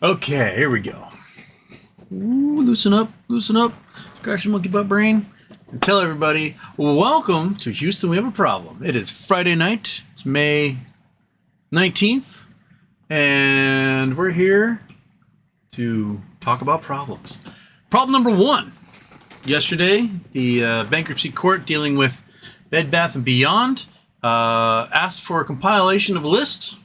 Okay, here we go. Ooh, loosen up, scratch your monkey butt brain, and tell everybody, welcome to Houston, we have a problem. It is Friday night, it's May 19th, and we're here to talk about problems. Problem number one. Yesterday, the bankruptcy court dealing with Bed Bath & Beyond asked for a compilation of a list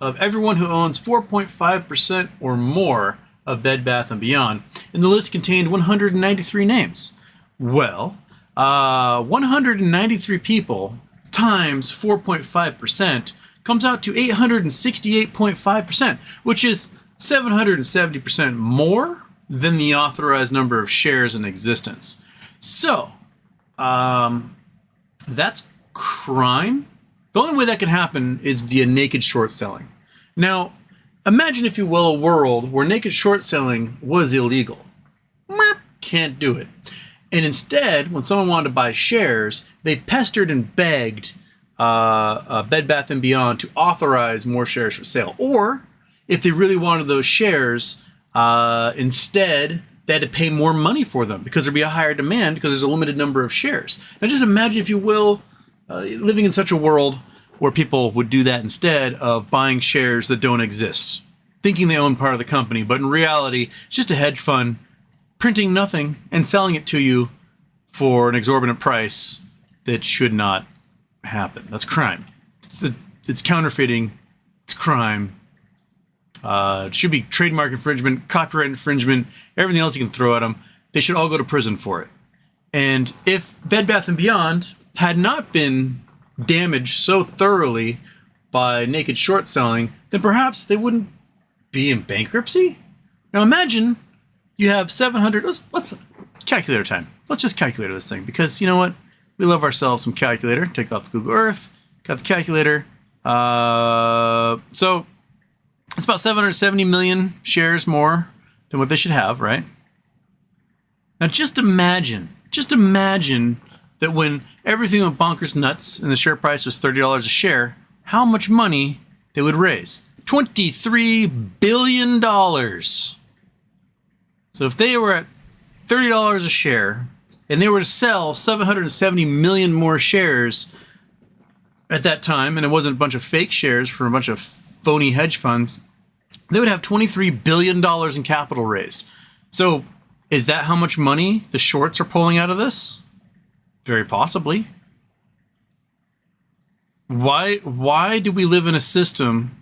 of everyone who owns 4.5% or more of Bed Bath & Beyond, and the list contained 193 names. Well, 193 people times 4.5% comes out to 868.5%, which is 770% more than the authorized number of shares in existence. So, that's crime. The only way that can happen is via naked short selling. Now, imagine, if you will, a world where naked short selling was illegal. Can't do it. And instead, when someone wanted to buy shares, they pestered and begged Bed Bath & Beyond to authorize more shares for sale. Or, if they really wanted those shares, instead, they had to pay more money for them because there'd be a higher demand because there's a limited number of shares. Now, just imagine, if you will, living in such a world where people would do that instead of buying shares that don't exist, thinking they own part of the company, but in reality, it's just a hedge fund printing nothing and selling it to you for an exorbitant price that should not happen. That's crime. It's counterfeiting. It's crime. It should be trademark infringement, copyright infringement, everything else you can throw at them. They should all go to prison for it. And if Bed Bath & Beyond had not been damaged so thoroughly by naked short selling, then perhaps they wouldn't be in bankruptcy. Now imagine you have 700, let's calculator time. Let's just calculate this thing, because you know what? We love ourselves some calculator. Take off the Google Earth, got the calculator. So it's about 770 million shares more than what they should have, right? Now just imagine that when everything went bonkers nuts and the share price was $30 a share, how much money they would raise. $23 billion. So if they were at $30 a share and they were to sell 770 million more shares at that time, and it wasn't a bunch of fake shares for a bunch of phony hedge funds, they would have $23 billion in capital raised. So is that how much money the shorts are pulling out of this? Very possibly. Why do we live in a system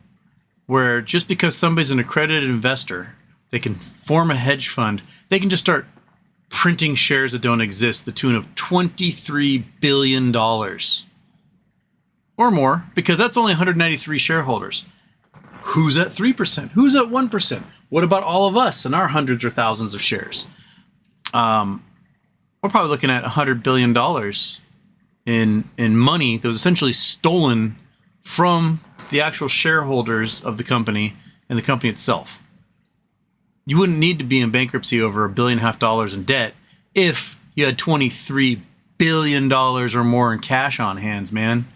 where just because somebody's an accredited investor, they can form a hedge fund, they can just start printing shares that don't exist, the tune of $23 billion or more, because that's only 193 shareholders. Who's at 3%? Who's at 1%? What about all of us and our hundreds or thousands of shares? We're probably looking at $100 billion in money that was essentially stolen from the actual shareholders of the company and the company itself. You wouldn't need to be in bankruptcy over $1.5 billion in debt if you had $23 billion or more in cash on hands, man.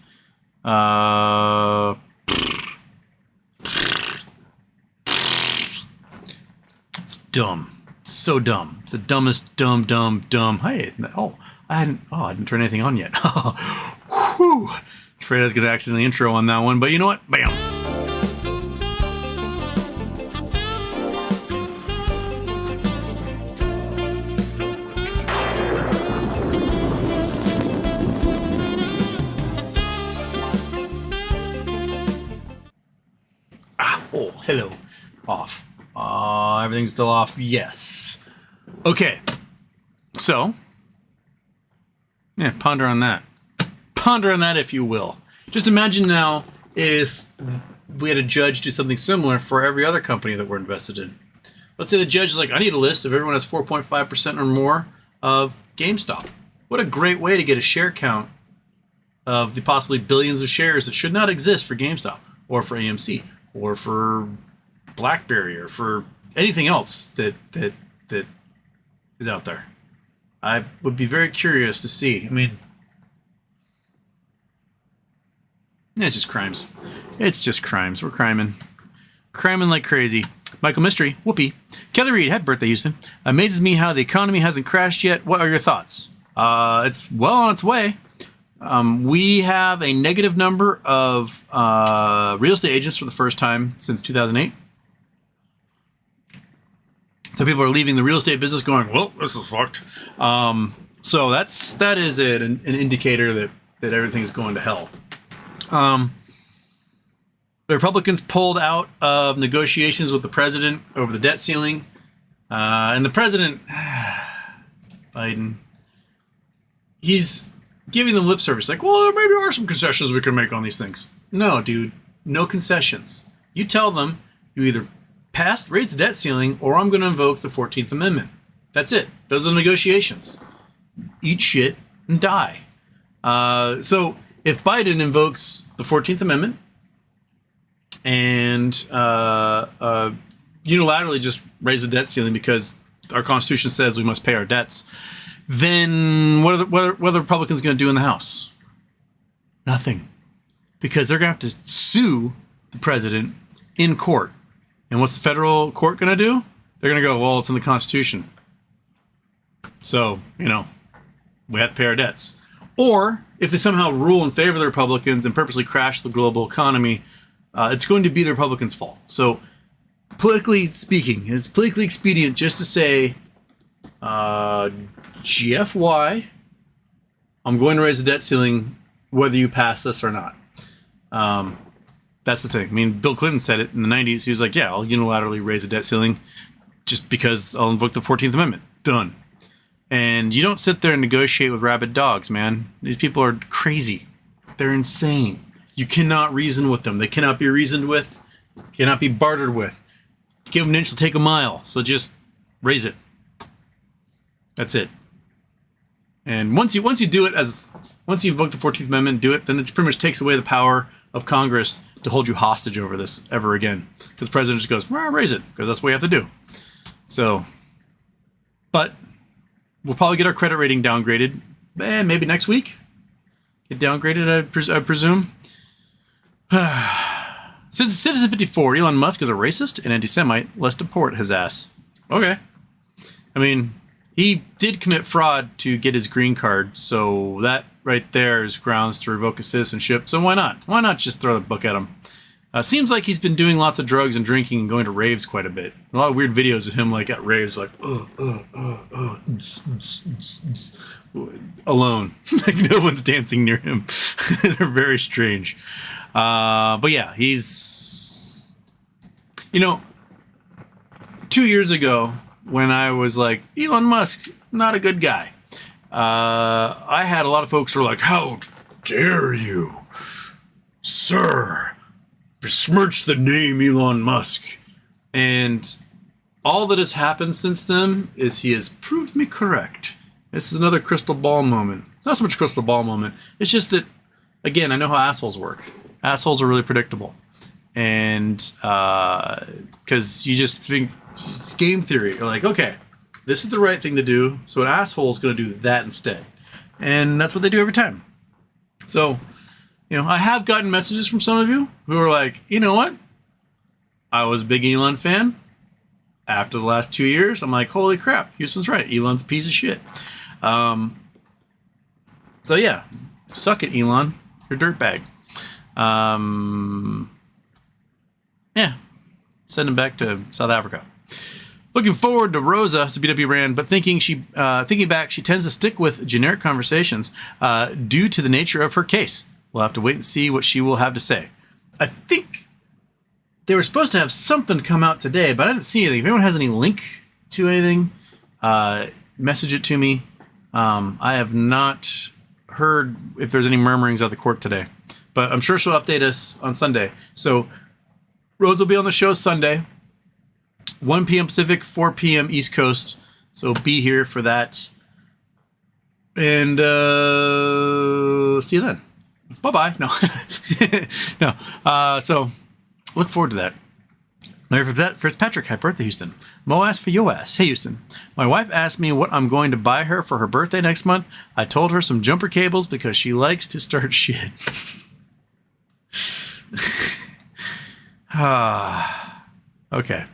It's dumb. It's so dumb. It's the dumbest dumb. Hey, I didn't turn anything on yet. Whew. Afraid I was going to accidentally intro on that one, but you know what? Bam. Oh, hello. Off. Everything's still off. Yes. Okay. So, yeah, ponder on that. Ponder on that, if you will. Just imagine now if we had a judge do something similar for every other company that we're invested in. Let's say the judge is like, I need a list of everyone has 4.5% or more of GameStop. What a great way to get a share count of the possibly billions of shares that should not exist for GameStop or for AMC or for BlackBerry or for anything else that is out there. I would be very curious to see. I mean, it's just crimes. It's just crimes. We're criming like crazy. Michael Mystery, whoopee. Kelly Reed, happy birthday, Houston. Amazes me how the economy hasn't crashed yet. What are your thoughts? It's well on its way. We have a negative number of real estate agents for the first time since 2008. So people are leaving the real estate business going, well, this is fucked. So that is an indicator that everything's going to hell. The Republicans pulled out of negotiations with the president over the debt ceiling. And the president, Biden, he's giving them lip service. Like, well, maybe there are some concessions we can make on these things. No, dude, no concessions. You tell them you either raise the debt ceiling, or I'm going to invoke the 14th Amendment. That's it. Those are the negotiations. Eat shit and die. So if Biden invokes the 14th Amendment and unilaterally just raise the debt ceiling because our Constitution says we must pay our debts, then what are the Republicans going to do in the House? Nothing. Because they're going to have to sue the president in court. And what's the federal court going to do? They're going to go, well, it's in the Constitution. So, we have to pay our debts. Or, if they somehow rule in favor of the Republicans and purposely crash the global economy, it's going to be the Republicans' fault. So, politically speaking, it's politically expedient just to say, GFY, I'm going to raise the debt ceiling whether you pass this or not. That's the thing. I mean, Bill Clinton said it in the 90s. He was like, yeah, I'll unilaterally raise the debt ceiling just because I'll invoke the 14th Amendment. Done. And you don't sit there and negotiate with rabid dogs, man. These people are crazy. They're insane. You cannot reason with them. They cannot be reasoned with, cannot be bartered with. To give them an inch, will take a mile. So just raise it. That's it. And once you do it, once you invoke the 14th Amendment, do it, then it pretty much takes away the power of Congress to hold you hostage over this ever again. Because the president just goes, well, raise it, because that's what we have to do. So, but we'll probably get our credit rating downgraded, maybe next week. Get downgraded, I presume. Citizen 54, Elon Musk is a racist and anti-Semite. Let's deport his ass. Okay. I mean, he did commit fraud to get his green card, so that right there is grounds to revoke his citizenship. So why not? Why not just throw the book at him? Seems like he's been doing lots of drugs and drinking and going to raves quite a bit. A lot of weird videos of him like at raves, like alone. Like no one's dancing near him. They're very strange. But yeah, he's 2 years ago when I was like, Elon Musk, not a good guy. I had a lot of folks who were like, how dare you, sir, besmirch the name Elon Musk. And all that has happened since then is he has proved me correct. This is another crystal ball moment. Not so much crystal ball moment. It's just that, again, I know how assholes work. Assholes are really predictable. And because you just think it's game theory. You're like, okay, this is the right thing to do, so an asshole is going to do that instead. And that's what they do every time. So, I have gotten messages from some of you who are like, you know what? I was a big Elon fan. After the last 2 years, I'm like, holy crap, Houston's right. Elon's a piece of shit. So yeah, suck it, Elon. You're a dirtbag. Yeah, send him back to South Africa. Looking forward to Roza, it's a BW Rand, but thinking back, she tends to stick with generic conversations due to the nature of her case. We'll have to wait and see what she will have to say. I think they were supposed to have something come out today, but I didn't see anything. If anyone has any link to anything, message it to me. I have not heard if there's any murmurings at the court today, but I'm sure she'll update us on Sunday. So Rose will be on the show Sunday, 1 p.m. Pacific, 4 p.m. East Coast. So be here for that. And see you then. Bye-bye. No. No. So look forward to that. Larry Fitzpatrick, happy birthday, Houston. Mo asked for your ass. Hey, Houston. My wife asked me what I'm going to buy her for her birthday next month. I told her some jumper cables because she likes to start shit. Okay.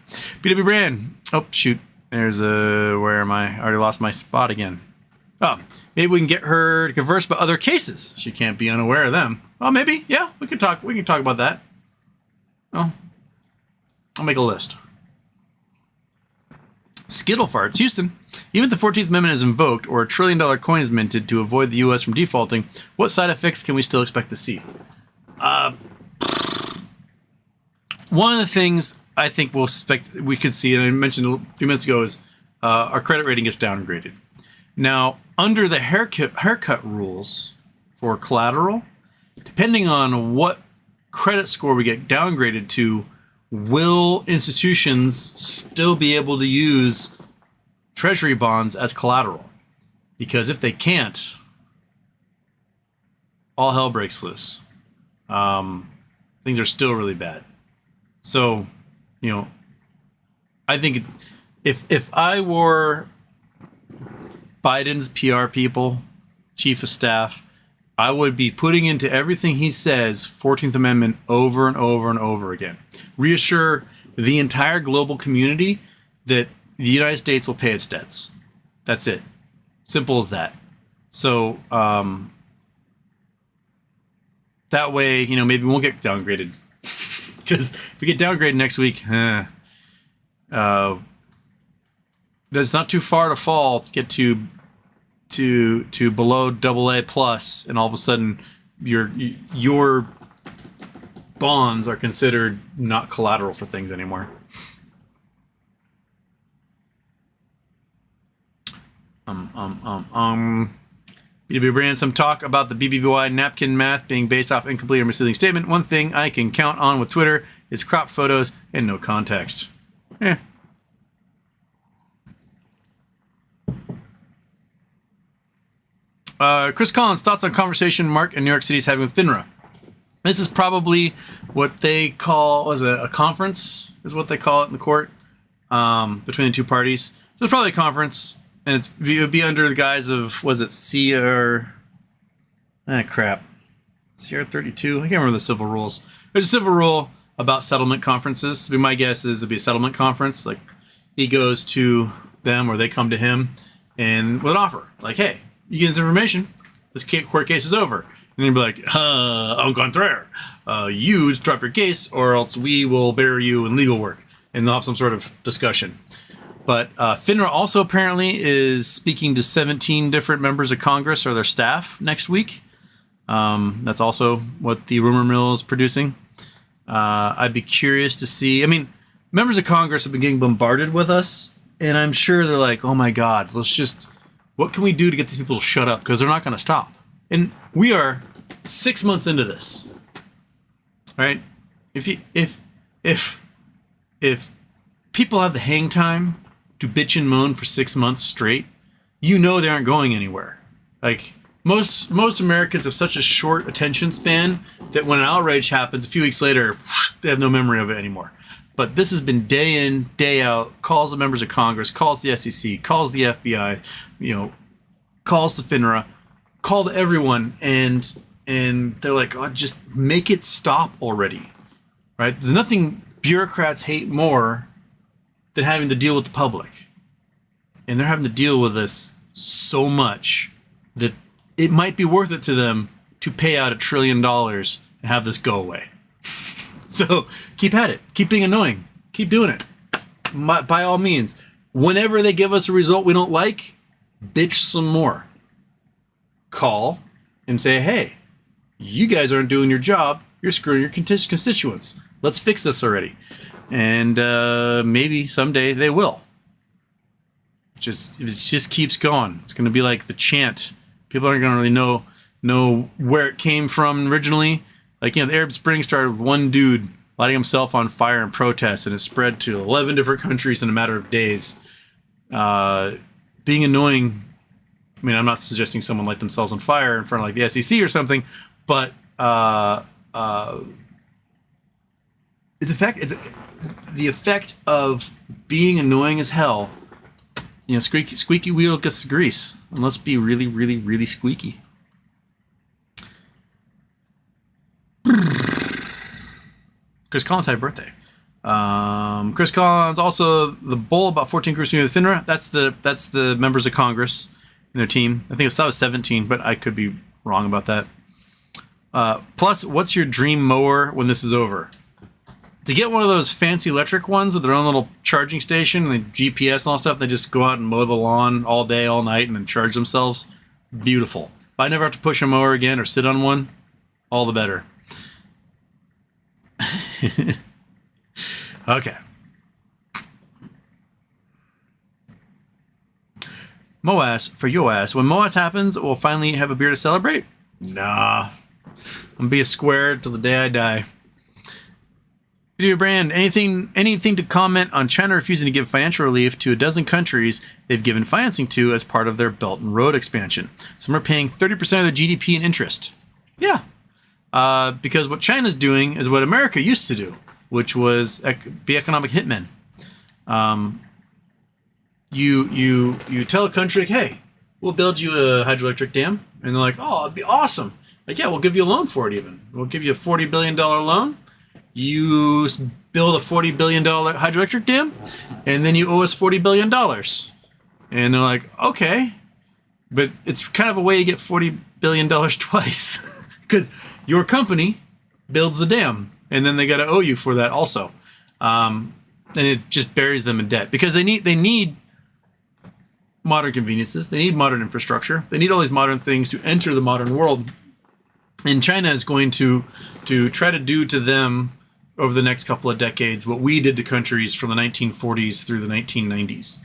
BW Brand. Oh, shoot. There's a... Where am I? I already lost my spot again. Oh, maybe we can get her to converse about other cases. She can't be unaware of them. Oh, maybe. Yeah, we can talk about that. Oh, I'll make a list. Skittle farts. Houston. Even if the 14th Amendment is invoked or $1 trillion coin is minted to avoid the U.S. from defaulting, what side effects can we still expect to see? One of the things I think we could see, and I mentioned a few minutes ago, is our credit rating gets downgraded. Now, under the haircut rules for collateral, depending on what credit score we get downgraded to, will institutions still be able to use treasury bonds as collateral? Because if they can't, all hell breaks loose. Things are still really bad. So, I think if I were Biden's PR people, chief of staff, I would be putting into everything he says 14th Amendment over and over and over again. Reassure the entire global community that the United States will pay its debts. That's it. Simple as that. So that way, maybe we won't get downgraded. Because if we get downgraded next week, it's not too far to fall to get to below AA plus, and all of a sudden your bonds are considered not collateral for things anymore. BB Brand, some talk about the BBBY napkin math being based off incomplete or misleading statement. One thing I can count on with Twitter is crop photos and no context. Chris Collins, thoughts on conversation Mark in New York City is having with FINRA. This is probably what they call a conference, is what they call it in the court, between the two parties. So it's probably a conference, and it would be under the guise of, was it CR? CR 32? I can't remember the civil rules. There's a civil rule about settlement conferences. So my guess is it'd be a settlement conference. Like, he goes to them or they come to him and with an offer. Like, hey, you get this information, this court case is over. And then be like, au contraire, you drop your case or else we will bury you in legal work. And they'll have some sort of discussion. But FINRA also apparently is speaking to 17 different members of Congress or their staff next week. That's also what the rumor mill is producing. I'd be curious to see. I mean, members of Congress have been getting bombarded with us. And I'm sure they're like, oh my God, what can we do to get these people to shut up? Because they're not going to stop. And we are 6 months into this, right? If people have the hang time to bitch and moan for 6 months straight, they aren't going anywhere. Like most Americans have such a short attention span that when an outrage happens, a few weeks later, they have no memory of it anymore. But this has been day in, day out, calls the members of Congress, calls the SEC, calls the FBI, calls the FINRA, called everyone, and they're like, oh, just make it stop already, right? There's nothing bureaucrats hate more than having to deal with the public. And they're having to deal with this so much that it might be worth it to them to pay out $1 trillion and have this go away. So keep at it. Keep being annoying. Keep doing it. By all means. Whenever they give us a result we don't like, bitch some more. Call and say, hey, you guys aren't doing your job. You're screwing your constituents. Let's fix this already. And maybe someday they will. It just keeps going. It's going to be like the chant. People aren't going to really know where it came from originally. Like, the Arab Spring started with one dude lighting himself on fire in protest, and it spread to 11 different countries in a matter of days. Being annoying. I mean, I'm not suggesting someone light themselves on fire in front of like the SEC or something, but it's the effect of being annoying as hell. Squeaky wheel gets the grease, and let's be really, really, really squeaky. Chris Collins, happy birthday. Chris Collins, also the Bull, about 14 groups with FINRA. That's the members of Congress in their team. I think it was 17, but I could be wrong about that. Plus, what's your dream mower when this is over? To get one of those fancy electric ones with their own little charging station and the GPS and all stuff. They just go out and mow the lawn all day, all night, and then charge themselves. Beautiful. If I never have to push a mower again or sit on one, all the better. Okay. Moas for your ass. When Moas happens, we'll finally have a beer to celebrate? Nah. I'm gonna be a square till the day I die. Video brand, anything to comment on China refusing to give financial relief to a dozen countries they've given financing to as part of their Belt and Road expansion. Some are paying 30% of their GDP in interest. Yeah. Because what China's doing is what America used to do, which was be economic hitmen. You tell a country, like, hey, we'll build you a hydroelectric dam. And they're like, oh, it'd be awesome. Like, yeah, we'll give you a loan for it even. We'll give you a $40 billion loan. You build a $40 billion hydroelectric dam, and then you owe us $40 billion. And they're like, okay. But it's kind of a way to get $40 billion twice. Because your company builds the dam, and then they got to owe you for that also. And it just buries them in debt. Because they need modern conveniences. They need modern infrastructure. They need all these modern things to enter the modern world. And China is going to try to do to them over the next couple of decades what we did to countries from the 1940s through the 1990s.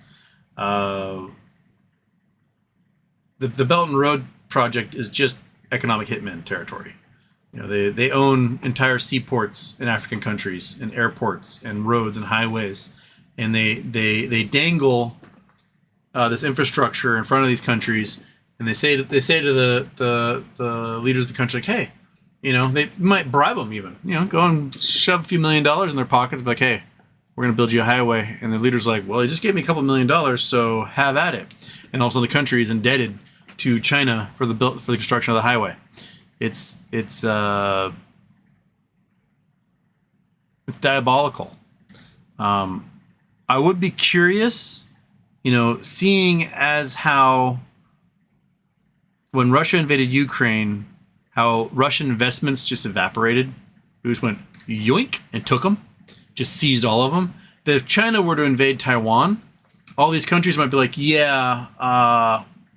The Belt and Road project is just economic hitman territory. You know, they own entire seaports in African countries and airports and roads and highways, and they dangle this infrastructure in front of these countries, and they say to the leaders of the country, like, hey, you know, they might bribe them even, you know, go and shove a few $1 million in their pockets, but like, hey, we're going to build you a highway. And the leader's like, well, he just gave me a couple $1 million, so have at it. And all of a sudden the country is indebted to China for the construction of the highway. It's diabolical. I would be curious, you know, seeing as how when Russia invaded Ukraine, how Russian investments just evaporated. It just went yoink and took them, just seized all of them. That if China were to invade Taiwan, all these countries might be like, yeah,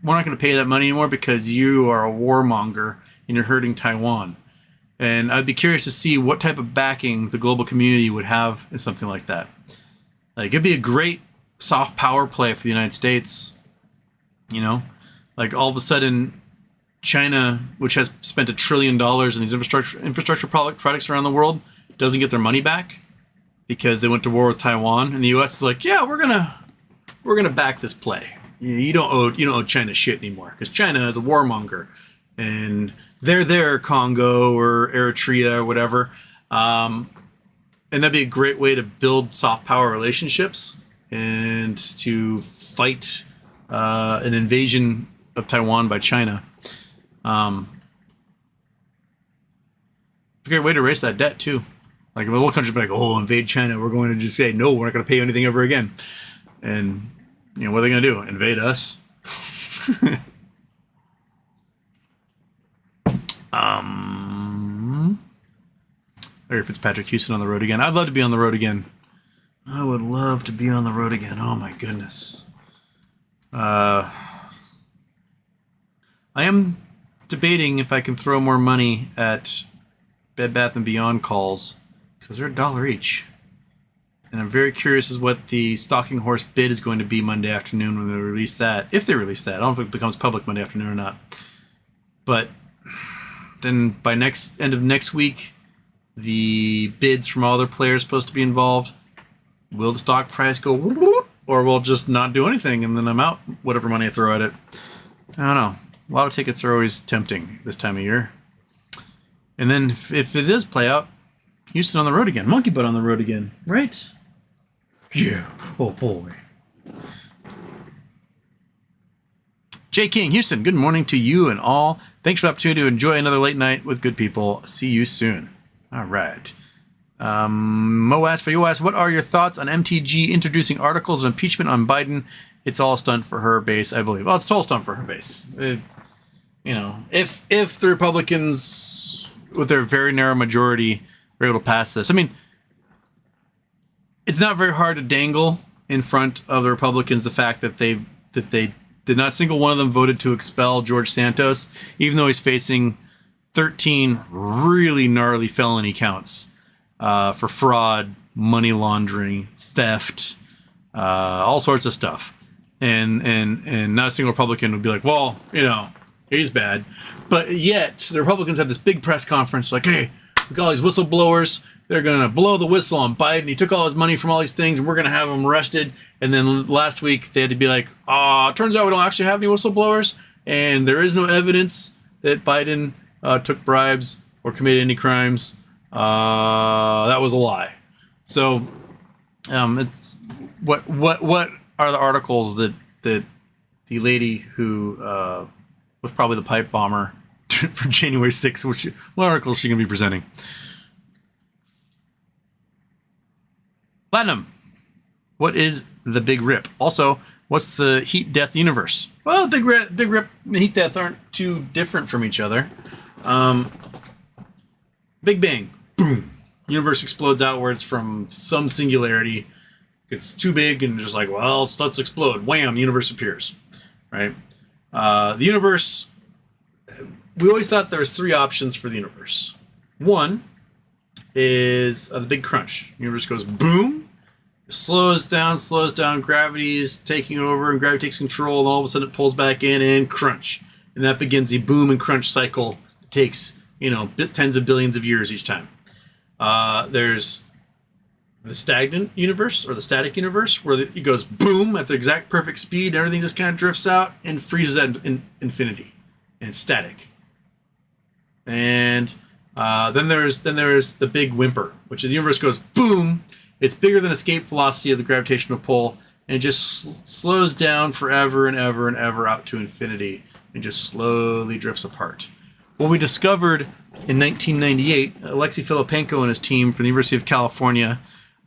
we're not going to pay that money anymore because you are a warmonger and you're hurting Taiwan. And I'd be curious to see what type of backing the global community would have in something like that. Like, it'd be a great soft power play for the United States. You know, like all of a sudden, China, which has spent $1 trillion in these infrastructure projects around the world, doesn't get their money back because they went to war with Taiwan, and the U.S. is like, yeah, we're gonna back this play. You don't owe China shit anymore because China is a warmonger, and they're there, Congo or Eritrea or whatever, and that'd be a great way to build soft power relationships and to fight an invasion of Taiwan by China. It's a great way to erase that debt too. Like, the whole country be like, oh, invade China, we're going to just say, no, we're not going to pay you anything ever again. And, you know, what are they going to do? Invade us? Larry Fitzpatrick, Houston on the road again. I'd love to be on the road again. I would love to be on the road again. Oh my goodness. I am debating if I can throw more money at Bed Bath & Beyond calls because they're $1 each. And I'm very curious as what the stalking horse bid is going to be Monday afternoon when they release that. If they release that. I don't know if it becomes public Monday afternoon or not. But then by end of next week, the bids from all other players supposed to be involved. Will the stock price go whoop, or will it just not do anything and then I'm out whatever money I throw at it? I don't know. A lot of tickets are always tempting this time of year. And then if it does play out, Houston on the road again. Monkey Butt on the road again. Right? Yeah. Oh, boy. Jay King, Houston, good morning to you and all. Thanks for the opportunity to enjoy another late night with good people. See you soon. All right. Mo asks, what are your thoughts on MTG introducing articles of impeachment on Biden? It's all stunt for her base, I believe. Well, it's all stunt for her base. If the Republicans, with their very narrow majority, are able to pass this, I mean, it's not very hard to dangle in front of the Republicans the fact that they did not a single one of them voted to expel George Santos, even though he's facing 13 really gnarly felony counts for fraud, money laundering, theft, all sorts of stuff. And not a single Republican would be like, well, he's bad. But yet, the Republicans had this big press conference like, hey, we got all these whistleblowers. They're going to blow the whistle on Biden. He took all his money from all these things, and we're going to have him arrested. And then last week, they had to be like, turns out we don't actually have any whistleblowers, and there is no evidence that Biden took bribes or committed any crimes. That was a lie. So, it's what are the articles that the lady who was probably the pipe bomber for January 6th, what article is she going to be presenting? Platinum, what is the Big Rip? Also, what's the Heat Death universe? Well, the Big Rip and Heat Death aren't too different from each other. Big Bang, boom. Universe explodes outwards from some singularity. It's too big and just like, well, let's explode. Wham, universe appears. Right? The universe, we always thought there was three options for the universe. One is the Big Crunch. The universe goes boom, slows down, gravity is taking over, and gravity takes control, and all of a sudden it pulls back in and crunch. And that begins a boom and crunch cycle that takes, tens of billions of years each time. There's the stagnant universe, or the static universe, where it goes boom at the exact perfect speed, and everything just kind of drifts out and freezes at infinity. And it's static. And then there's the Big Whimper, which is the universe goes boom. It's bigger than escape velocity of the gravitational pull, and it just slows down forever and ever and ever out to infinity, and just slowly drifts apart. What we discovered in 1998, Alexei Filipenko and his team from the University of California,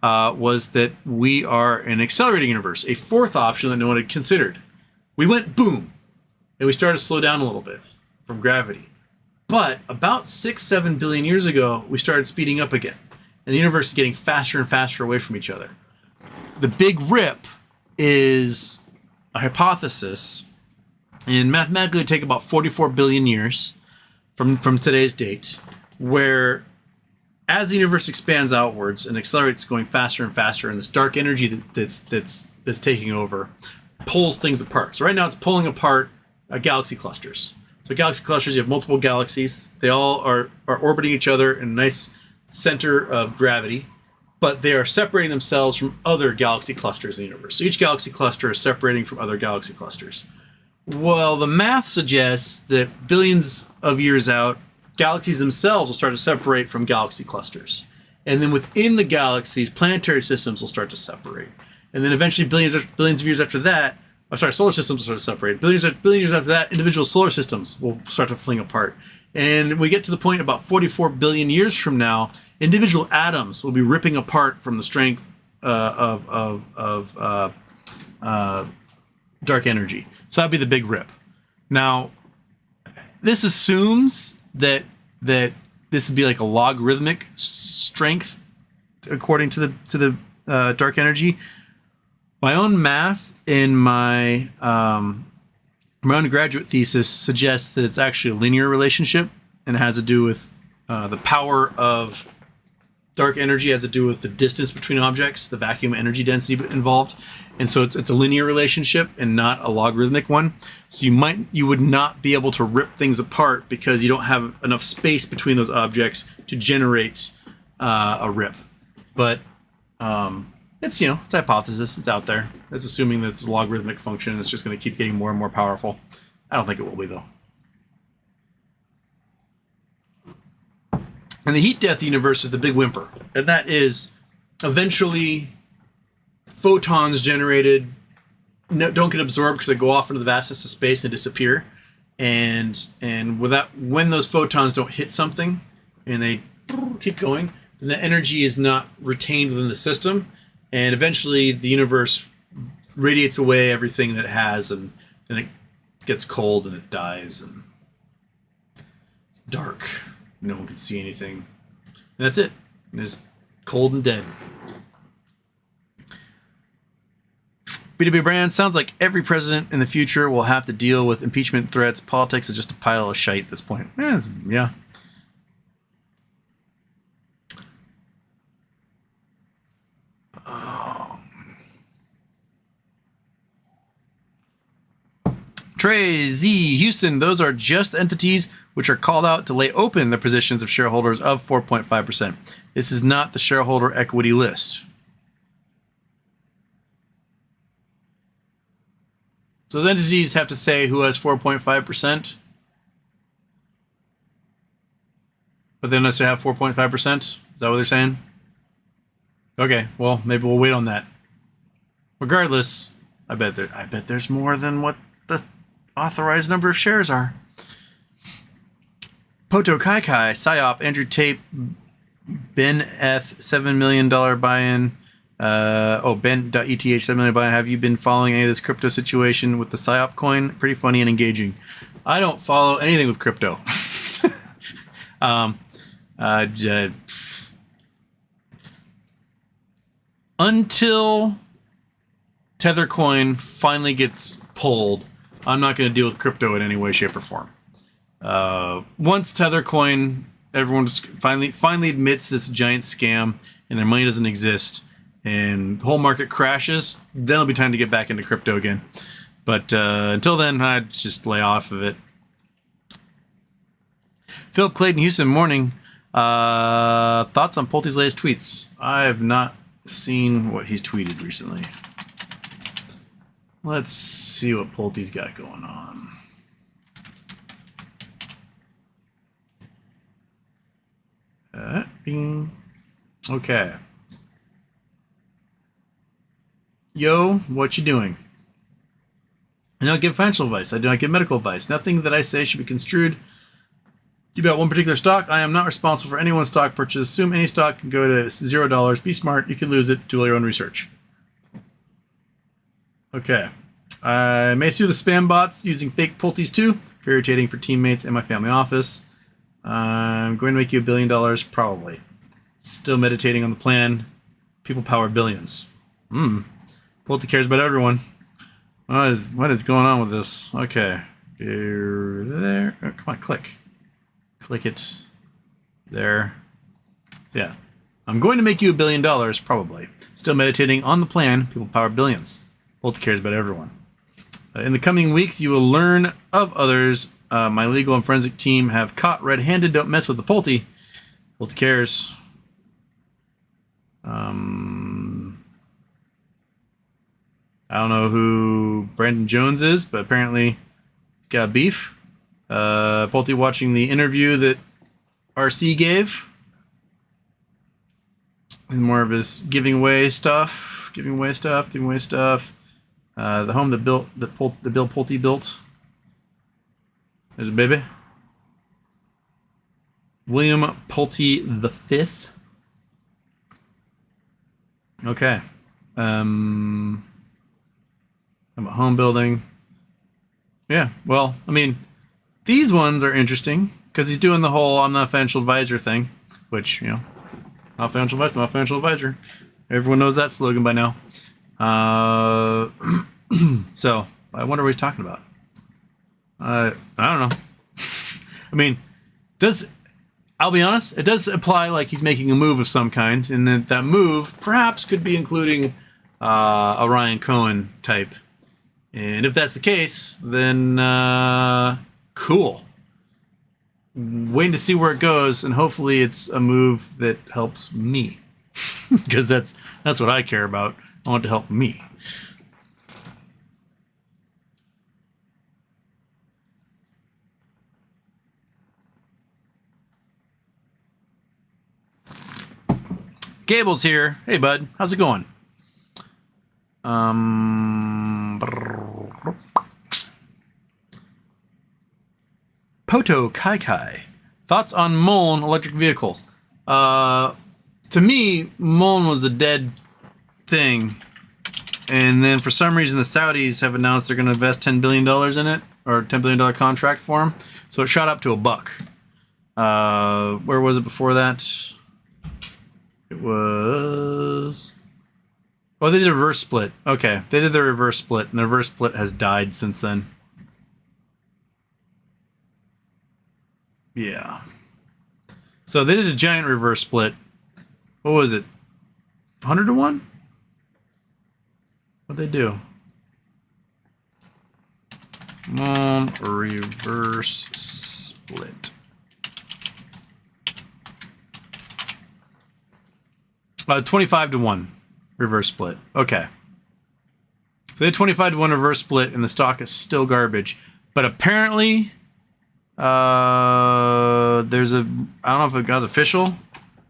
was that we are an accelerating universe, a fourth option that no one had considered. We went boom, and we started to slow down a little bit from gravity. But about 6-7 billion years ago, we started speeding up again. And the universe is getting faster and faster away from each other. The Big Rip is a hypothesis, and mathematically it would take about 44 billion years from today's date, where as the universe expands outwards and accelerates going faster and faster, and this dark energy that's taking over pulls things apart. So right now it's pulling apart galaxy clusters. So galaxy clusters, you have multiple galaxies. They all are orbiting each other in a nice center of gravity, but they are separating themselves from other galaxy clusters in the universe. So each galaxy cluster is separating from other galaxy clusters. Well, the math suggests that billions of years out, galaxies themselves will start to separate from galaxy clusters. And then within the galaxies, planetary systems will start to separate. And then eventually billions of years after that, solar systems will start to separate. Billions years after that, individual solar systems will start to fling apart. And we get to the point about 44 billion years from now, individual atoms will be ripping apart from the strength of dark energy. So that'd be the Big Rip. Now, this assumes that this would be like a logarithmic strength according to the dark energy. My own math in my undergraduate thesis suggests that it's actually a linear relationship, and it has to do with the power of dark energy has to do with the distance between objects, the vacuum energy density involved, and so it's a linear relationship and not a logarithmic one. So you would not be able to rip things apart because you don't have enough space between those objects to generate a rip. But it's it's a hypothesis. It's out there. It's assuming that it's a logarithmic function. It's just going to keep getting more and more powerful. I don't think it will be, though. And the Heat Death universe is the Big Whimper. And that is eventually photons generated don't get absorbed because they go off into the vastness of space and disappear. And when those photons don't hit something and they keep going, then the energy is not retained within the system, and eventually the universe radiates away everything that it has, and then it gets cold and it dies, and it's dark. No one can see anything. And that's it. It's cold and dead. BBBY Brand, sounds like every president in the future will have to deal with impeachment threats. Politics is just a pile of shite at this point. Yeah. Trey Z. Houston, those are just entities which are called out to lay open the positions of shareholders of 4.5%. This is not the shareholder equity list. So those entities have to say who has 4.5%, but they don't necessarily have 4.5%. Is that what they're saying? Okay, well, maybe we'll wait on that. Regardless, I bet there's more than what the authorized number of shares are. Poto Kai Kai, Psyop, Andrew Tate, Ben Eth, $7 million buy-in. Ben.eth, $7 million buy-in. Have you been following any of this crypto situation with the Psyop coin? Pretty funny and engaging. I don't follow anything with crypto. Until Tethercoin finally gets pulled, I'm not going to deal with crypto in any way, shape, or form. Once Tethercoin, everyone just finally admits it's a giant scam and their money doesn't exist, and the whole market crashes, then it'll be time to get back into crypto again. But until then, I'd just lay off of it. Philip Clayton, Houston, morning. Thoughts on Pulte's latest tweets? I have not seen what he's tweeted recently. Let's see what Pulte's got going on. Bing. Okay. Yo, what you doing? I don't give financial advice. I do not give medical advice. Nothing that I say should be construed to be about one particular stock. I am not responsible for anyone's stock purchase. Assume any stock can go to $0. Be smart. You can lose it. Do all your own research. Okay. I may sue the spam bots using fake Pultes too. Very irritating for teammates and my family office. I'm going to make you $1 billion, probably. Still meditating on the plan. People power billions. Pulte cares about everyone. What is going on with this? Okay. There. Oh, come on, click. Click it. There. So yeah. I'm going to make you $1 billion, probably. Still meditating on the plan. People power billions. Pulte cares about everyone. In the coming weeks, you will learn of others. My legal and forensic team have caught red-handed. Don't mess with the Pulte. Pulte cares. I don't know who Brandon Jones is, but apparently he's got beef. Pulte watching the interview that RC gave. And more of his giving away stuff. The home that Bill Pulte built. There's a baby. William Pulte V. Okay. I'm a home building. Yeah, well, I mean, these ones are interesting because he's doing the whole I'm not a financial advisor thing, which, you know, not financial advisor, not financial advisor. Everyone knows that slogan by now. So, I wonder what he's talking about. I don't know. I mean, I'll be honest, it does imply like he's making a move of some kind, and that move perhaps could be including a Ryan Cohen type. And if that's the case, then cool. Waiting to see where it goes, and hopefully it's a move that helps me. Because that's what I care about. I want it to help me. Gable's here. Hey, bud. How's it going? Poto Kai Kai. Thoughts on Mullen electric vehicles? to me, Mullen was a dead thing. And then for some reason, the Saudis have announced they're going to invest $10 billion in it, or $10 billion contract for him. So it shot up to $1. Where was it before that? It was... Oh, they did a reverse split. Okay, they did the reverse split, and the reverse split has died since then. Yeah. So they did a giant reverse split. What was it? 100 to 1? What'd they do? Reverse split. 25 to 1 reverse split. Okay. So they had 25 to 1 reverse split, and the stock is still garbage. But apparently, there's a... I don't know if it got official.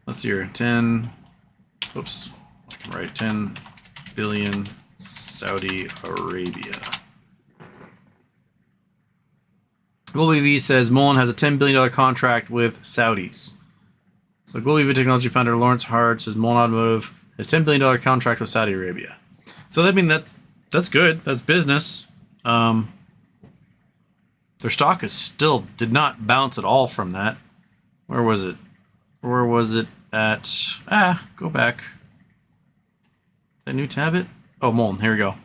Let's see here. 10... Oops. I can write 10 billion Saudi Arabia. Global EV says Mullen has a $10 billion contract with Saudis. So Global EV Technology founder Lawrence Hart says Mullen Automotive has $10 billion contract with Saudi Arabia. So I mean that's good. That's business. Their stock is still did not bounce at all from that. Where was it? Where was it at? Go back. Did I new tab it? Oh, Mullen. Here we go.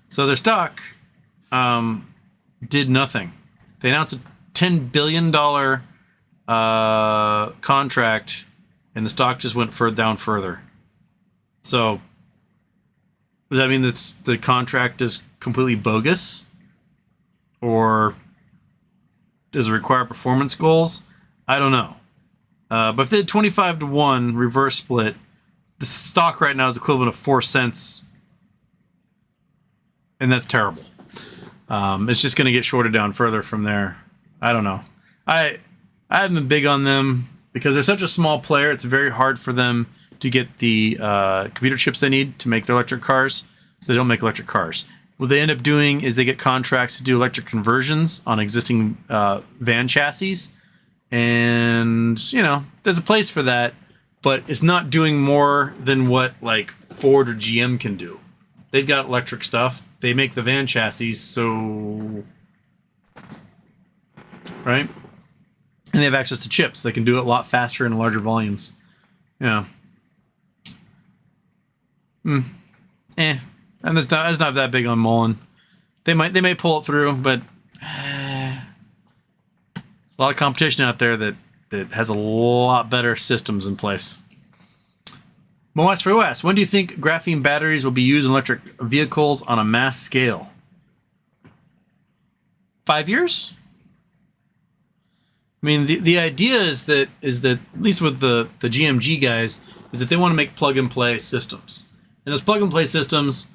So their stock did nothing. They announced a $10 billion contract, and the stock just went down further. So does that mean that the contract is completely bogus? Or does it require performance goals? I don't know. But if they had 25 to 1 reverse split, the stock right now is equivalent of 4 cents. And that's terrible. It's just going to get shorted down further from there. I don't know. I haven't been big on them because they're such a small player. It's very hard for them to get the computer chips they need to make their electric cars. So they don't make electric cars. What they end up doing is they get contracts to do electric conversions on existing van chassis. And, you know, there's a place for that, but it's not doing more than what like Ford or GM can do. They've got electric stuff. They make the van chassis, so... Right? And they have access to chips. They can do it a lot faster in larger volumes. Yeah. And it's not that big on Mullen. They may pull it through, but... there's a lot of competition out there that has a lot better systems in place. Moas for OS, when do you think graphene batteries will be used in electric vehicles on a mass scale? 5 years? I mean, the idea is that at least with the GMG guys, is that they want to make plug-and-play systems. And those plug-and-play systems,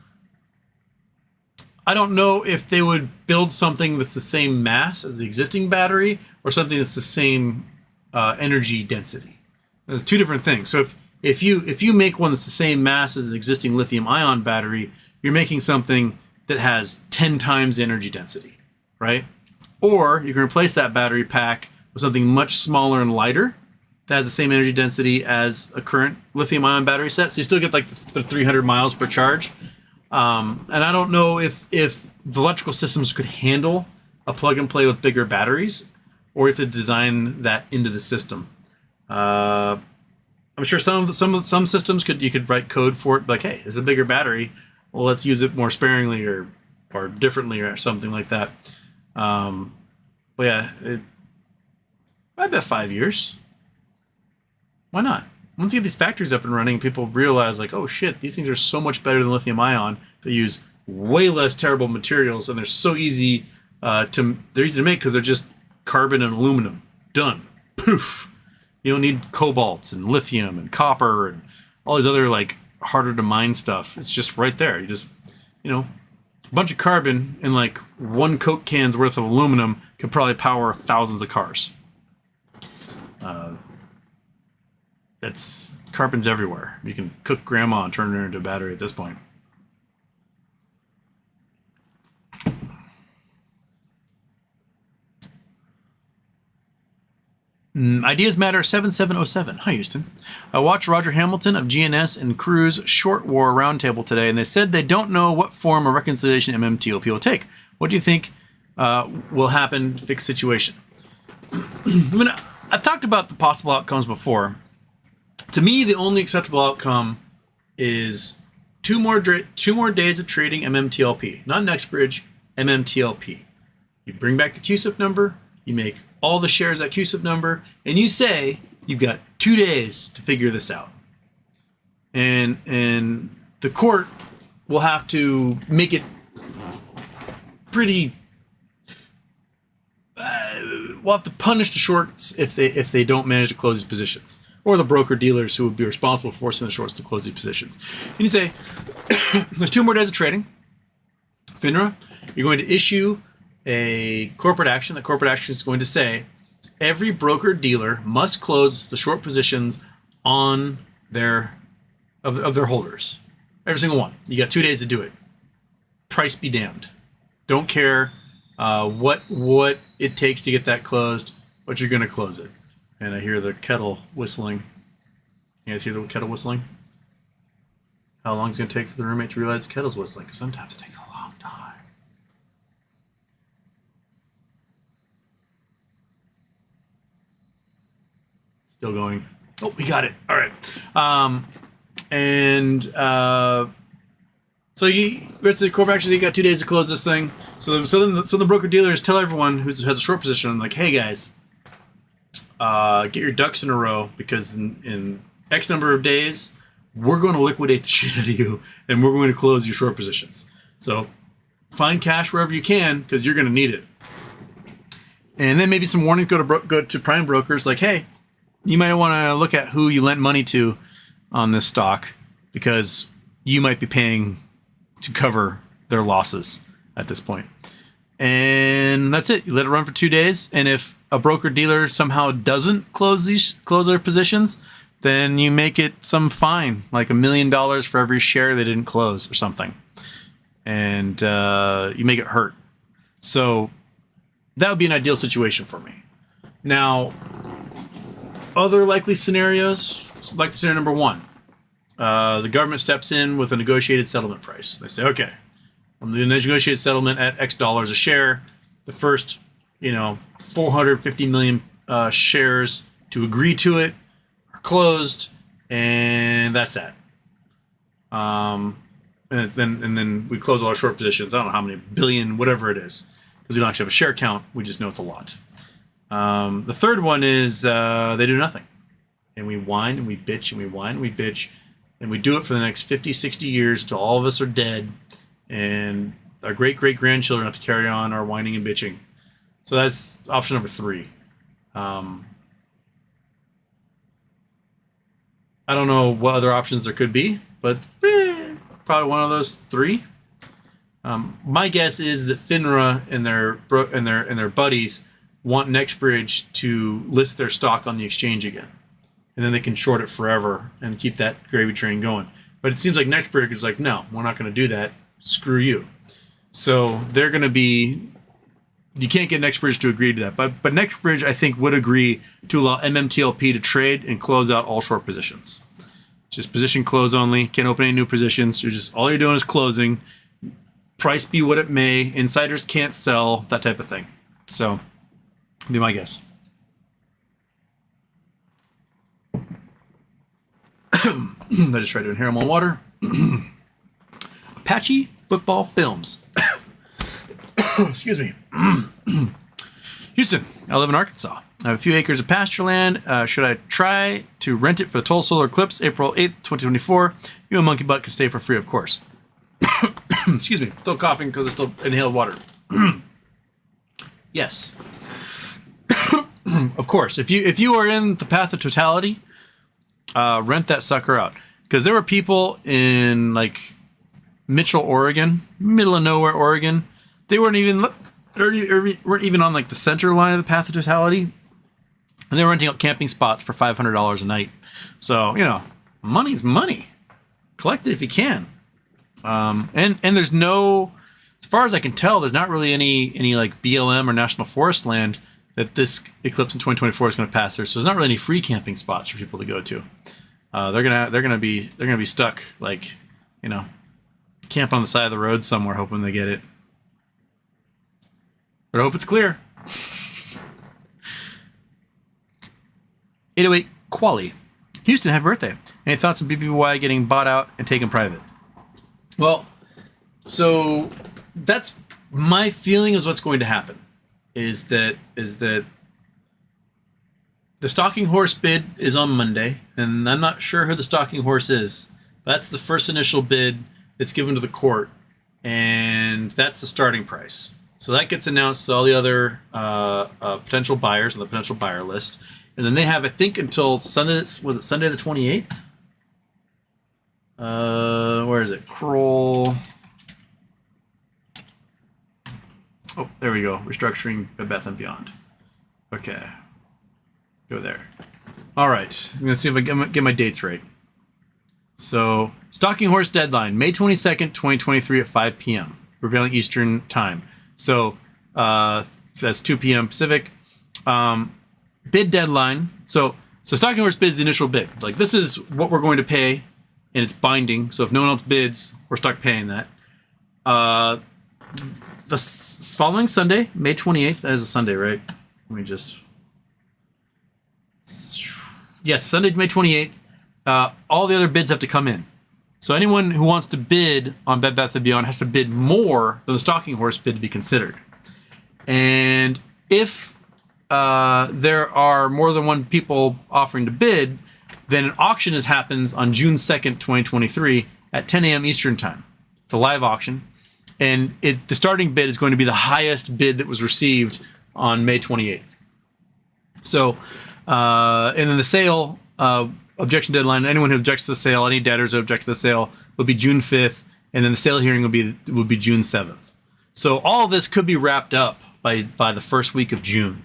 I don't know if they would build something that's the same mass as the existing battery or something that's the same energy density. There's two different things. So if you make one that's the same mass as the existing lithium-ion battery, you're making something that has 10 times the energy density, right? Or you can replace that battery pack with something much smaller and lighter that has the same energy density as a current lithium-ion battery set. So you still get like the 300 miles per charge. And I don't know if the electrical systems could handle a plug-and-play with bigger batteries, or if to design that into the system. I'm sure some systems you could write code for it, like, hey, it's a bigger battery. Well, let's use it more sparingly or differently or something like that. But yeah, I bet 5 years. Why not? Once you get these factories up and running, people realize, like, oh shit, these things are so much better than lithium ion. They use way less terrible materials, and they're so easy to make because they're just carbon and aluminum. Done. Poof. You don't need cobalt and lithium and copper and all these other like harder to mine stuff. It's just right there. You just, a bunch of carbon and like one Coke can's worth of aluminum can probably power thousands of cars. Carbon's everywhere. You can cook grandma and turn her into a battery at this point. Ideas Matter 7707. Hi, Houston. I watched Roger Hamilton of GNS and Crew's Short War Roundtable today, and they said they don't know what form of reconciliation MMTOP will take. What do you think will happen to fix the situation? I mean, I've talked about the possible outcomes before. To me, the only acceptable outcome is two more days of trading MMTLP, not NextBridge, MMTLP. You bring back the QSIP number, you make all the shares that QSIP number, and you say you've got 2 days to figure this out. And the court will have to make it pretty. We'll have to punish the shorts if they don't manage to close these positions, or the broker dealers who would be responsible for forcing the shorts to close these positions. And you say there's 2 more days of trading. FINRA, you're going to issue a corporate action. The corporate action is going to say every broker dealer must close the short positions on their holders. Every single one. You got 2 days to do it. Price be damned. Don't care what it takes to get that closed, but you're going to close it. And I hear the kettle whistling. You guys hear the kettle whistling? How long is it going to take for the roommate to realize the kettle's whistling? Because sometimes it takes a long time. Still going. Oh, we got it. All right. So the corporate action, you got 2 days to close this thing. So the broker dealers tell everyone who has a short position, like, hey guys, get your ducks in a row, because in X number of days, we're going to liquidate the shit out of you, and we're going to close your short positions. So find cash wherever you can, because you're going to need it. And then maybe some warnings go to prime brokers, like, hey, you might want to look at who you lent money to on this stock, because you might be paying to cover their losses at this point. And that's it. You let it run for 2 days. And if a broker dealer somehow doesn't close their positions, then you make it some fine, like $1 million for every share they didn't close or something. And you make it hurt. So that would be an ideal situation for me. Now, other likely scenarios, like scenario number 1. The government steps in with a negotiated settlement price. They say, okay, I'm going to negotiate settlement at X dollars a share. The first, 450 million shares to agree to it are closed, and that's that. And then we close all our short positions. I don't know how many billion, whatever it is, because we don't actually have a share count. We just know it's a lot. The third one is they do nothing, and we whine and we bitch and we whine and we bitch. And we do it for the next 50, 60 years until all of us are dead, and our great-great-grandchildren have to carry on our whining and bitching. So that's option number 3. I don't know what other options there could be, but probably one of those 3. My guess is that FINRA and their buddies want NextBridge to list their stock on the exchange again. And then they can short it forever and keep that gravy train going. But it seems like NextBridge is like, no, we're not going to do that. Screw you. So they're going to be... You can't get NextBridge to agree to that. But NextBridge, I think, would agree to allow MMTLP to trade and close out all short positions. Just position close only. Can't open any new positions. All you're doing is closing. Price be what it may. Insiders can't sell. That type of thing. So, be my guess. I just tried to inhale my water. Apache Football Films. Excuse me. Houston, I live in Arkansas. I have a few acres of pasture land. Should I try to rent it for the total solar eclipse, April 8th, 2024? You and Monkey Butt can stay for free, of course. Excuse me. Still coughing because I still inhaled water. Yes. Of course. If you are in the path of totality, rent that sucker out. Because there were people in like Mitchell, Oregon, middle of nowhere, Oregon. They weren't even on like the center line of the path of totality, and they were renting out camping spots for $500 a night. So money's money. Collect it if you can. And there's no, as far as I can tell, there's not really any like BLM or National Forest land that this eclipse in 2024 is going to pass there. So there's not really any free camping spots for people to go to. They're gonna be stuck, like, camp on the side of the road somewhere, hoping they get it. But I hope it's clear. 808 Quali. Houston, happy birthday. Any thoughts on BBBY getting bought out and taken private? Well, so that's my feeling is what's going to happen. Is that the stalking horse bid is on Monday, and I'm not sure who the stalking horse is. That's the first initial bid that's given to the court, and that's the starting price. So that gets announced to all the other potential buyers on the potential buyer list. And then they have, I think, until Sunday, was it Sunday the 28th? Where is it? Kroll. Oh, there we go. Restructuring Bed Bath & Beyond. Okay. Go there. All right. I'm going to see if I can get my dates right. So, stalking horse deadline, May 22nd, 2023 at 5 p.m. prevailing Eastern time. So, that's 2 p.m. Pacific. Bid deadline. So stalking horse bids the initial bid. Like, this is what we're going to pay, and it's binding. So if no one else bids, we're stuck paying that. The following Sunday, May 28th, that is a Sunday, right? Let me just... Yes, Sunday, May 28th. All the other bids have to come in. So anyone who wants to bid on Bed Bath & Beyond has to bid more than the stalking horse bid to be considered. And if there are more than one people offering to bid, then an auction happens on June 2nd, 2023 at 10 a.m. Eastern time. It's a live auction. And the starting bid is going to be the highest bid that was received on May 28th. So, and then the sale, objection deadline, anyone who objects to the sale, any debtors who object to the sale, will be June 5th. And then the sale hearing will be June 7th. So all of this could be wrapped up by the first week of June,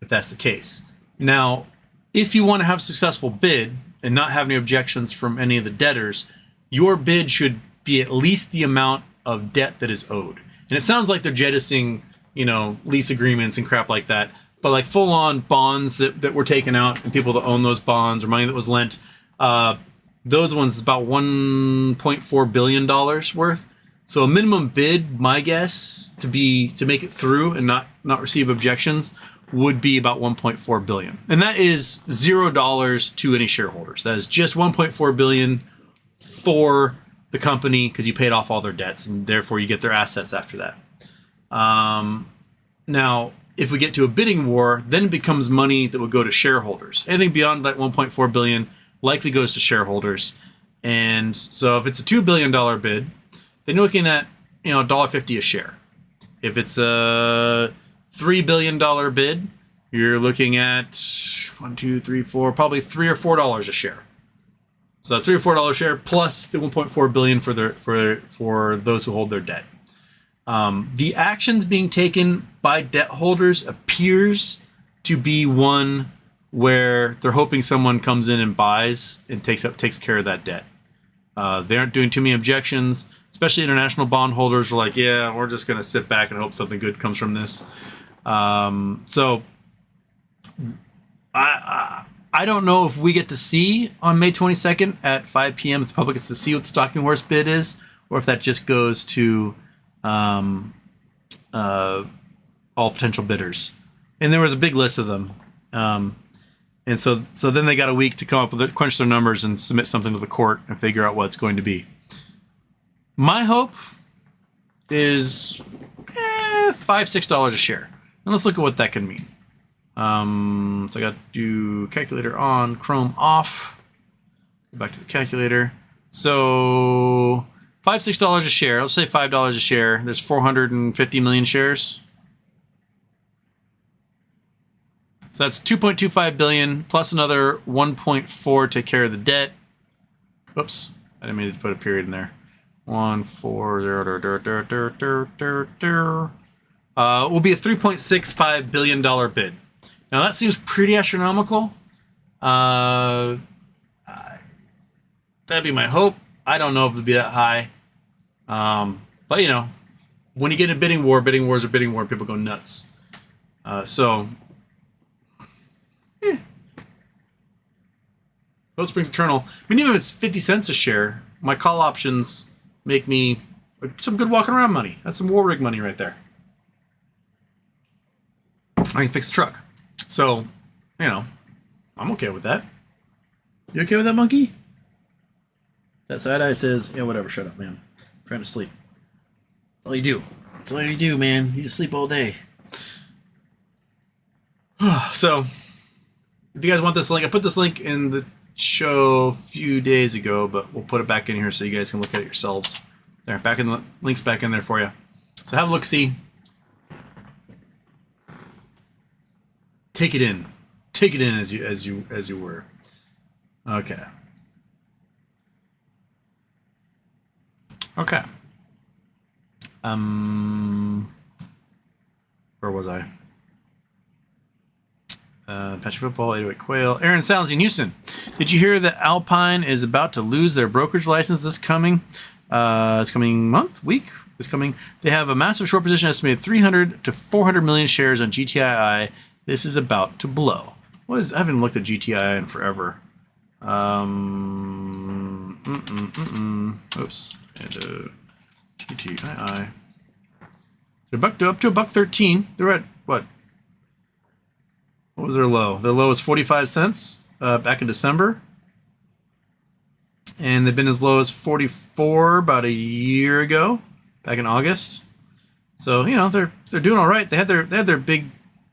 if that's the case. Now, if you want to have a successful bid and not have any objections from any of the debtors, your bid should be at least the amount of debt that is owed. And it sounds like they're jettisoning, lease agreements and crap like that. But like full-on bonds that were taken out and people that own those bonds or money that was lent, those ones is about $1.4 billion worth. So a minimum bid, my guess, to make it through and not receive objections would be about $1.4 billion. And that is $0 to any shareholders. That is just $1.4 billion for the company because you paid off all their debts and therefore you get their assets after that. Now, if we get to a bidding war, then it becomes money that would go to shareholders. Anything beyond that $1.4 billion likely goes to shareholders. And so if it's a $2 billion bid, then you're looking at, $1.50 a share. If it's a $3 billion bid, you're looking at probably $3 or $4 a share. So that's $3 or $4 a share plus the $1.4 billion for those who hold their debt. The actions being taken by debt holders appears to be one where they're hoping someone comes in and buys and takes care of that debt. They aren't doing too many objections, especially international bondholders are like, yeah, we're just going to sit back and hope something good comes from this. So I don't know if we get to see on May 22nd at 5 p.m. if the public gets to see what the stalking horse bid is, or if that just goes to all potential bidders. And there was a big list of them. And so then they got a week to come up with crunch their numbers and submit something to the court and figure out what it's going to be. My hope is $5-6 a share. And let's look at what that can mean. So I got to do calculator on, Chrome off. Go back to the calculator. So $5-6 a share. Let's say $5 a share. There's 450 million shares. So that's 2.25 billion plus another 1.4 to take care of the debt. Oops, I didn't mean to put a period in there. 1.4 will be a $3.65 billion bid. Now that seems pretty astronomical. That'd be my hope. I don't know if it'll be that high. But when you get in a bidding wars are bidding war, people go nuts. So Both Springs Eternal. I mean, even if it's 50 cents a share, my call options make me some good walking around money. That's some war rig money right there. I can fix the truck. So, you know, I'm okay with that. You okay with that, monkey? That side eye says, yeah, whatever, shut up, man. I'm trying to sleep. That's all you do. That's all you do, man. You just sleep all day. So, if you guys want this link, I put this link in the show a few days ago, but we'll put it back in here so you guys can look at it yourselves. There, back in the links back in there for you. So have a look, see. Take it in. Take it in as you were. Okay. Okay. Where was I? Patchy Football, 808 Quail. Aaron Sounds in Houston. Did you hear that Alpine is about to lose their brokerage license this coming month, week? They have a massive short position, estimated 300 to 400 million shares on GTII. This is about to blow. I haven't looked at GTII in forever. Oops. And, GTII. They're up to $1.13. They're at what? What was their low? Their low was 45 cents back in December. And they've been as low as 44 about a year ago, back in August. So, you know, they're doing all right. They had their big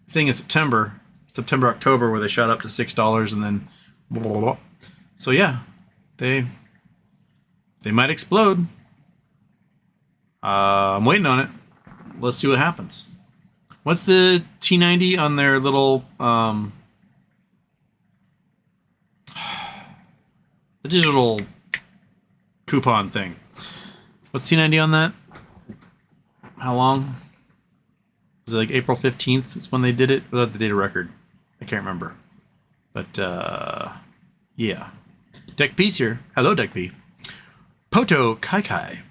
thing in September, October, where they shot up to $6 and then blah, blah, blah. So yeah, they might explode. I'm waiting on it. Let's see what happens. What's the T90 on their little the digital coupon thing? What's T90 on that? How long? Was it like April 15th is when they did it? Without the data record. I can't remember. But yeah. Deck B's here. Hello, Deck B. Poto Kai Kai.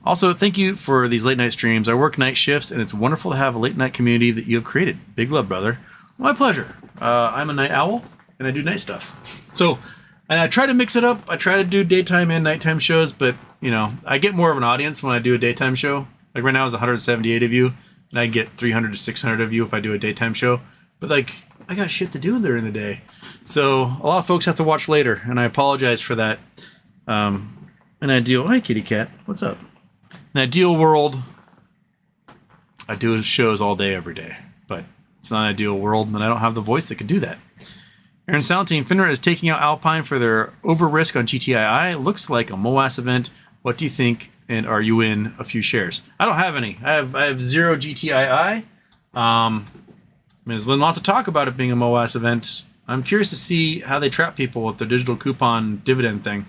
Also, thank you for these late night streams. I work night shifts, and it's wonderful to have a late night community that you have created. Big love, brother. My pleasure. I'm a night owl, and I do night stuff. So, and I try to mix it up. I try to do daytime and nighttime shows, but, you know, I get more of an audience when I do a daytime show. Like right now, it's 178 of you, and I get 300 to 600 of you if I do a daytime show. But, like, I got shit to do during the day. So, a lot of folks have to watch later, and I apologize for that. Hi, kitty cat. What's up? In an ideal world, I do shows all day, every day. But it's not an ideal world, and I don't have the voice that could do that. Aaron Salentine, Finra is taking out Alpine for their over-risk on GTII. Looks like a MOAS event. What do you think, and are you in a few shares? I don't have any. I have zero GTII. There's been lots of talk about it being a MOAS event. I'm curious to see how they trap people with their digital coupon dividend thing.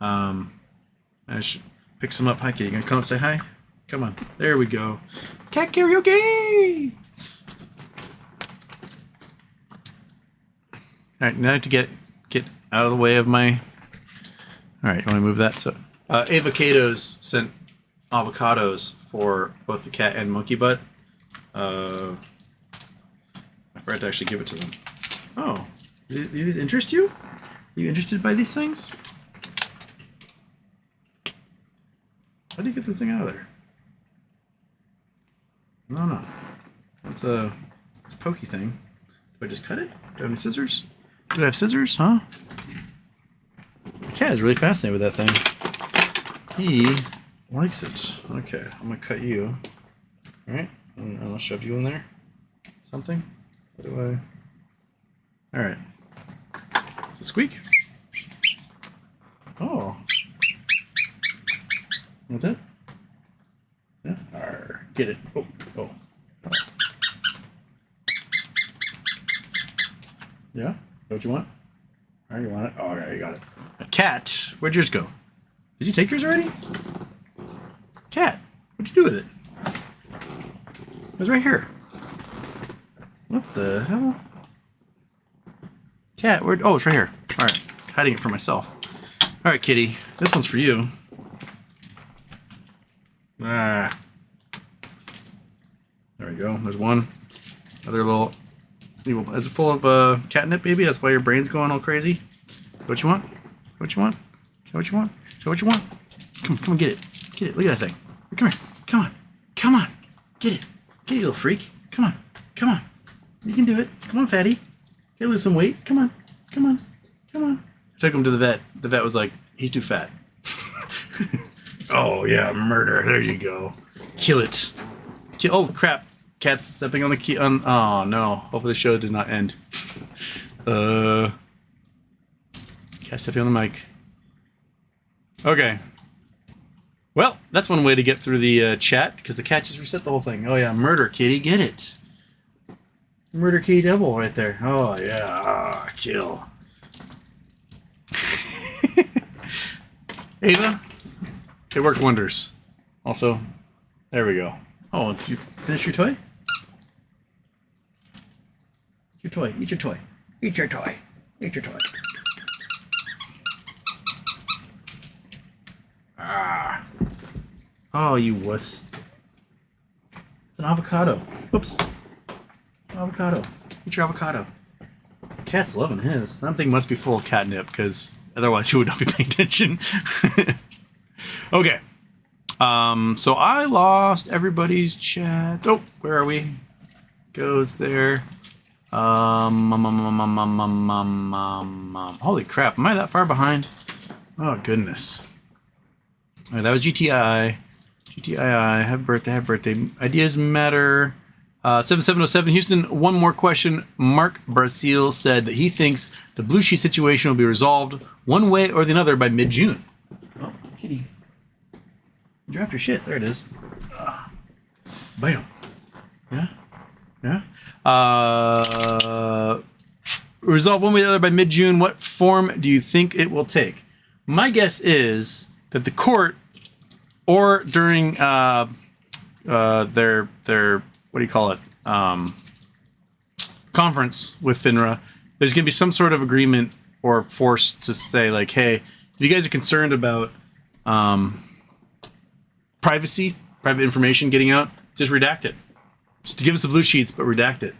I should pick some up. Hi, kitty. You gonna come up and say hi? Come on. There we go. Cat karaoke! All right, now I have to get out of the way of my... All right, you want to move that? So, Avocados sent avocados for both the cat and monkey butt. I forgot to actually give it to them. Oh, do these interest you? Are you interested by these things? How do you get this thing out of there? No. It's a pokey thing. Do I just cut it? Do I have any scissors? Do I have scissors? Huh? The cat is really fascinated with that thing. He likes it. Okay, I'm gonna cut you. All right, and I'll shove you in there. Something. What do I? All right. Does it squeak? Oh. Want that? Yeah. Arr, get it. Oh. Yeah? Is that what you want? Alright, you want it? Oh, alright, you got it. A cat. Where'd yours go? Did you take yours already? Cat. What'd you do with it? It was right here. What the hell? Cat, where? Oh, it's right here. Alright. Hiding it for myself. Alright, kitty. This one's for you. Ah. There we go. There's one. Another little Is it full of catnip, baby? That's why your brain's going all crazy? What you want? What you want? Is that what you want? Is that what you want? Come on, get it. Get it. Look at that thing. Come here. Come on. Come on. Get it. Get it, you little freak. Come on. Come on. You can do it. Come on, fatty. Gotta lose some weight. Come on. Come on. Come on. I took him to the vet. The vet was like, he's too fat. Oh, yeah, murder. There you go. Kill it. Oh, crap. Cat's stepping on the key. Oh, no. Hopefully the show did not end. Cat stepping on the mic. Okay. Well, that's one way to get through the chat, because the cat just reset the whole thing. Oh, yeah, murder, kitty. Get it. Murder kitty devil right there. Oh, yeah. Ah, kill. Ava? It worked wonders. Also, there we go. Oh, did you finish your toy? Your toy. Eat your toy. Eat your toy. Eat your toy. Ah. Oh, you wuss. It's an avocado. Whoops. Avocado. Eat your avocado. Cat's loving his. That thing must be full of catnip, because otherwise he would not be paying attention. Okay. So I lost everybody's chat. Oh, where are we? Goes there. Holy crap, am I that far behind? Oh, goodness. All right, that was GTI. GTII, happy birthday. Ideas matter. 7707 Houston, one more question. Mark Brasil said that he thinks the blue sheet situation will be resolved one way or the other by mid-June. Oh, kitty. You dropped your shit. There it is. Bam. Yeah? Yeah? Resolve one way or the other by mid-June. What form do you think it will take? My guess is that the court, or during their what do you call it? Conference with FINRA, there's going to be some sort of agreement or force to say, like, hey, if you guys are concerned about privacy, private information getting out, just redact it. Just to give us the blue sheets, but redact it.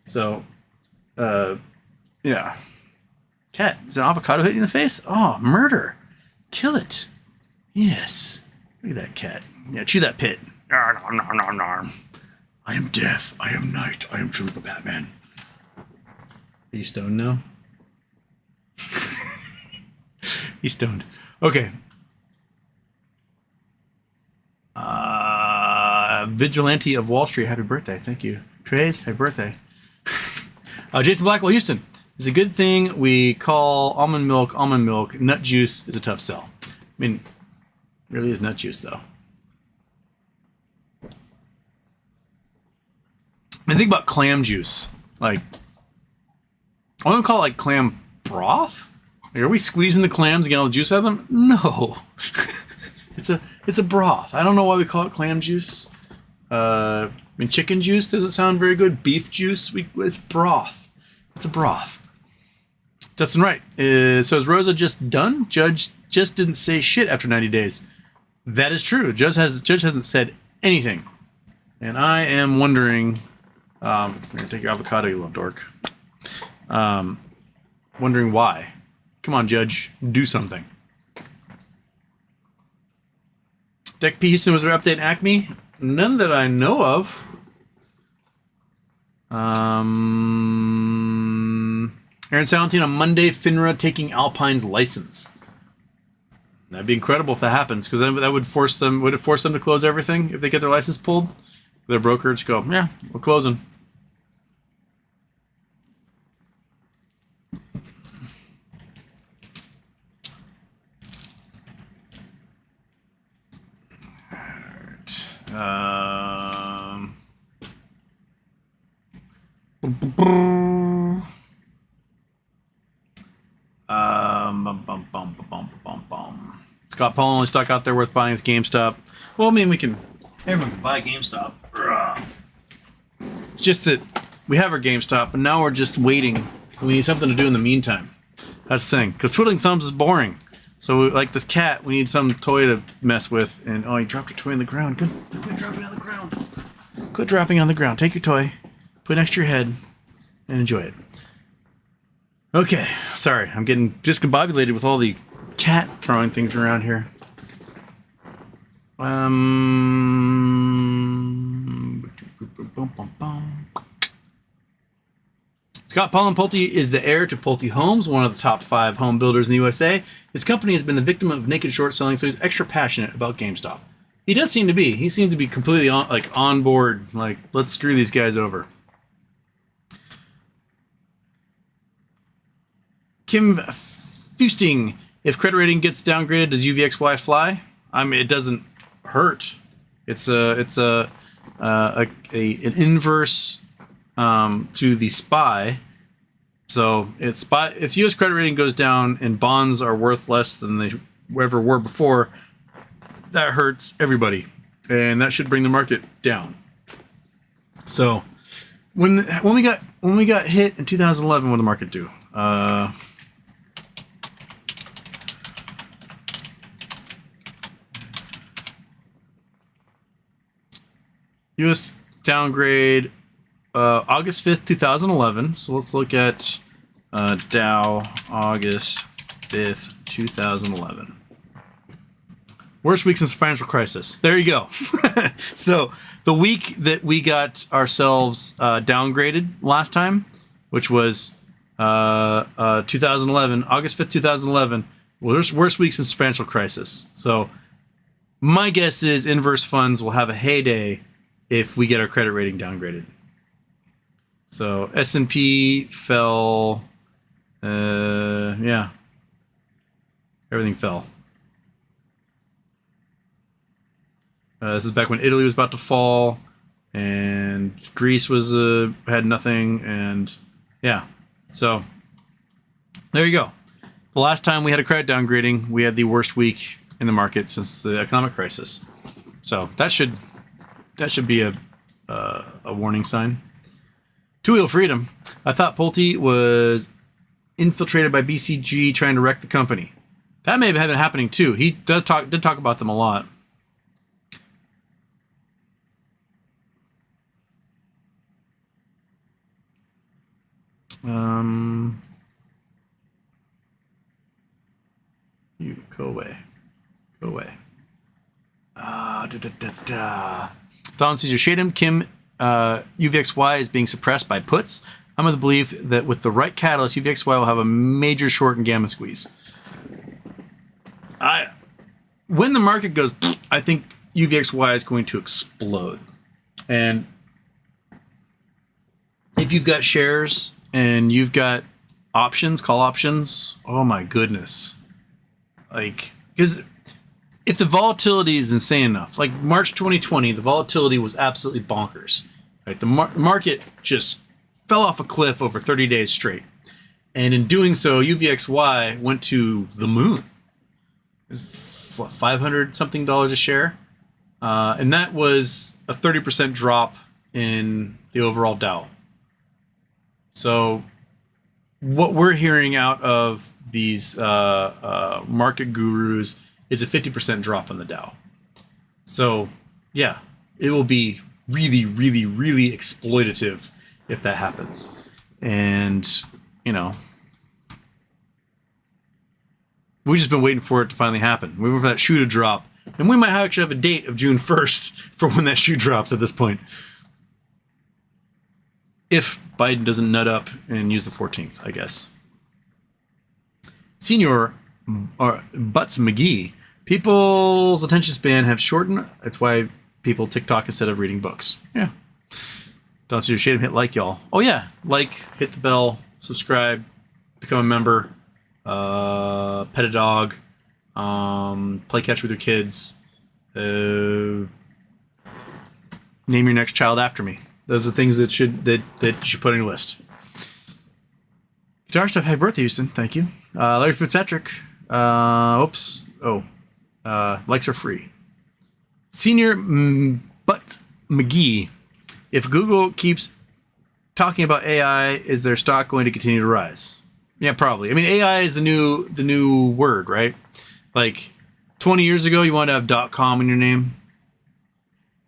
So, yeah. Cat, is an avocado hitting you in the face? Oh, murder. Kill it. Yes. Look at that cat. Yeah, chew that pit. I am death. I am night. I am truly Batman. Are you stoned now? He's stoned. Okay. Vigilante of Wall Street, happy birthday. Thank you. Trace, happy birthday. Jason Blackwell, Houston. It's a good thing we call almond milk. Nut juice is a tough sell. I mean, it really is nut juice, though. And think about clam juice. Like, I want to call it like clam broth? Like, are we squeezing the clams and getting all the juice out of them? No. It's a broth. I don't know why we call it clam juice. I mean, chicken juice doesn't sound very good. Beef juice, it's broth. It's a broth. Justin Wright. So is Rosa just done? Judge just didn't say shit after 90 days. That is true. Judge hasn't said anything. And I am wondering... I'm going to take your avocado, you little dork. Wondering why. Come on, Judge. Do something. Deck P. Houston, was there an update in Acme? None that I know of. Aaron Salentine, on Monday, FINRA taking Alpine's license. That'd be incredible if that happens, because then that would force them. Would it force them to close everything if they get their license pulled? Their broker just go, yeah, we're closing. Scott Paul, only stock out there worth buying is GameStop. Well, I mean, everyone can buy GameStop. It's just that we have our GameStop, and now we're just waiting. We need something to do in the meantime. That's the thing, because twiddling thumbs is boring. So, like this cat, we need some toy to mess with. And oh, you dropped your toy on the ground. Quit dropping on the ground. Quit dropping on the ground. Take your toy, put it next to your head, and enjoy it. Okay, sorry, I'm getting discombobulated with all the cat throwing things around here. Scott Paul Pulte is the heir to Pulte Homes, one of the top 5 home builders in the USA. His company has been the victim of naked short selling, so he's extra passionate about GameStop. He does seem to be. He seems to be completely on board. Like, let's screw these guys over. Kim Fusting, if credit rating gets downgraded, does UVXY fly? I mean, it doesn't hurt. It's an inverse to the SPY. So if U.S. credit rating goes down and bonds are worth less than they ever were before, that hurts everybody, and that should bring the market down. So when we got hit in 2011, what did the market do? U.S. downgrade August 5th, 2011. So let's look at Dow August 5th, 2011. Worst week since the financial crisis. There you go. So the week that we got ourselves downgraded last time, which was 2011, August 5th, 2011, worst week since the financial crisis. So my guess is inverse funds will have a heyday if we get our credit rating downgraded. So S&P fell, yeah, everything fell. This is back when Italy was about to fall, and Greece was had nothing, and yeah. So there you go. The last time we had a credit downgrading, we had the worst week in the market since the economic crisis. So that should be a warning sign. Two-wheel freedom. I thought Pulte was infiltrated by BCG trying to wreck the company. That may have been happening too. He did talk about them a lot. You go away. Go away. Don Caesar Shadem, Kim, UVXY is being suppressed by puts. I'm of the belief that with the right catalyst, UVXY will have a major short and gamma squeeze. When the market goes, I think UVXY is going to explode. And if you've got shares and you've got options, call options, oh my goodness. Like, because if the volatility is insane enough, like March 2020, the volatility was absolutely bonkers. Right? The market just fell off a cliff over 30 days straight. And in doing so, UVXY went to the moon. What, $500 something a share? And that was a 30% drop in the overall Dow. So what we're hearing out of these market gurus is a 50% drop on the Dow. So yeah, it will be really, really, really exploitative if that happens. And, you know, we've just been waiting for it to finally happen. We were for that shoe to drop. And we might actually have a date of June 1st for when that shoe drops at this point. If Biden doesn't nut up and use the 14th, I guess. Senior Butts McGee. People's attention span have shortened. That's why people TikTok instead of reading books. Yeah. Don't see your shade, hit like, y'all. Oh yeah, like, hit the bell, subscribe, become a member, pet a dog, play catch with your kids, name your next child after me. Those are things that you should put on your list. Guitar Stuff, happy birthday, Houston. Thank you. Larry Fitzpatrick. Likes are free. Senior Butt McGee. If Google keeps talking about AI, is their stock going to continue to rise? Yeah, probably. I mean, AI is the new word, right? Like 20 years ago, you wanted to have .com in your name,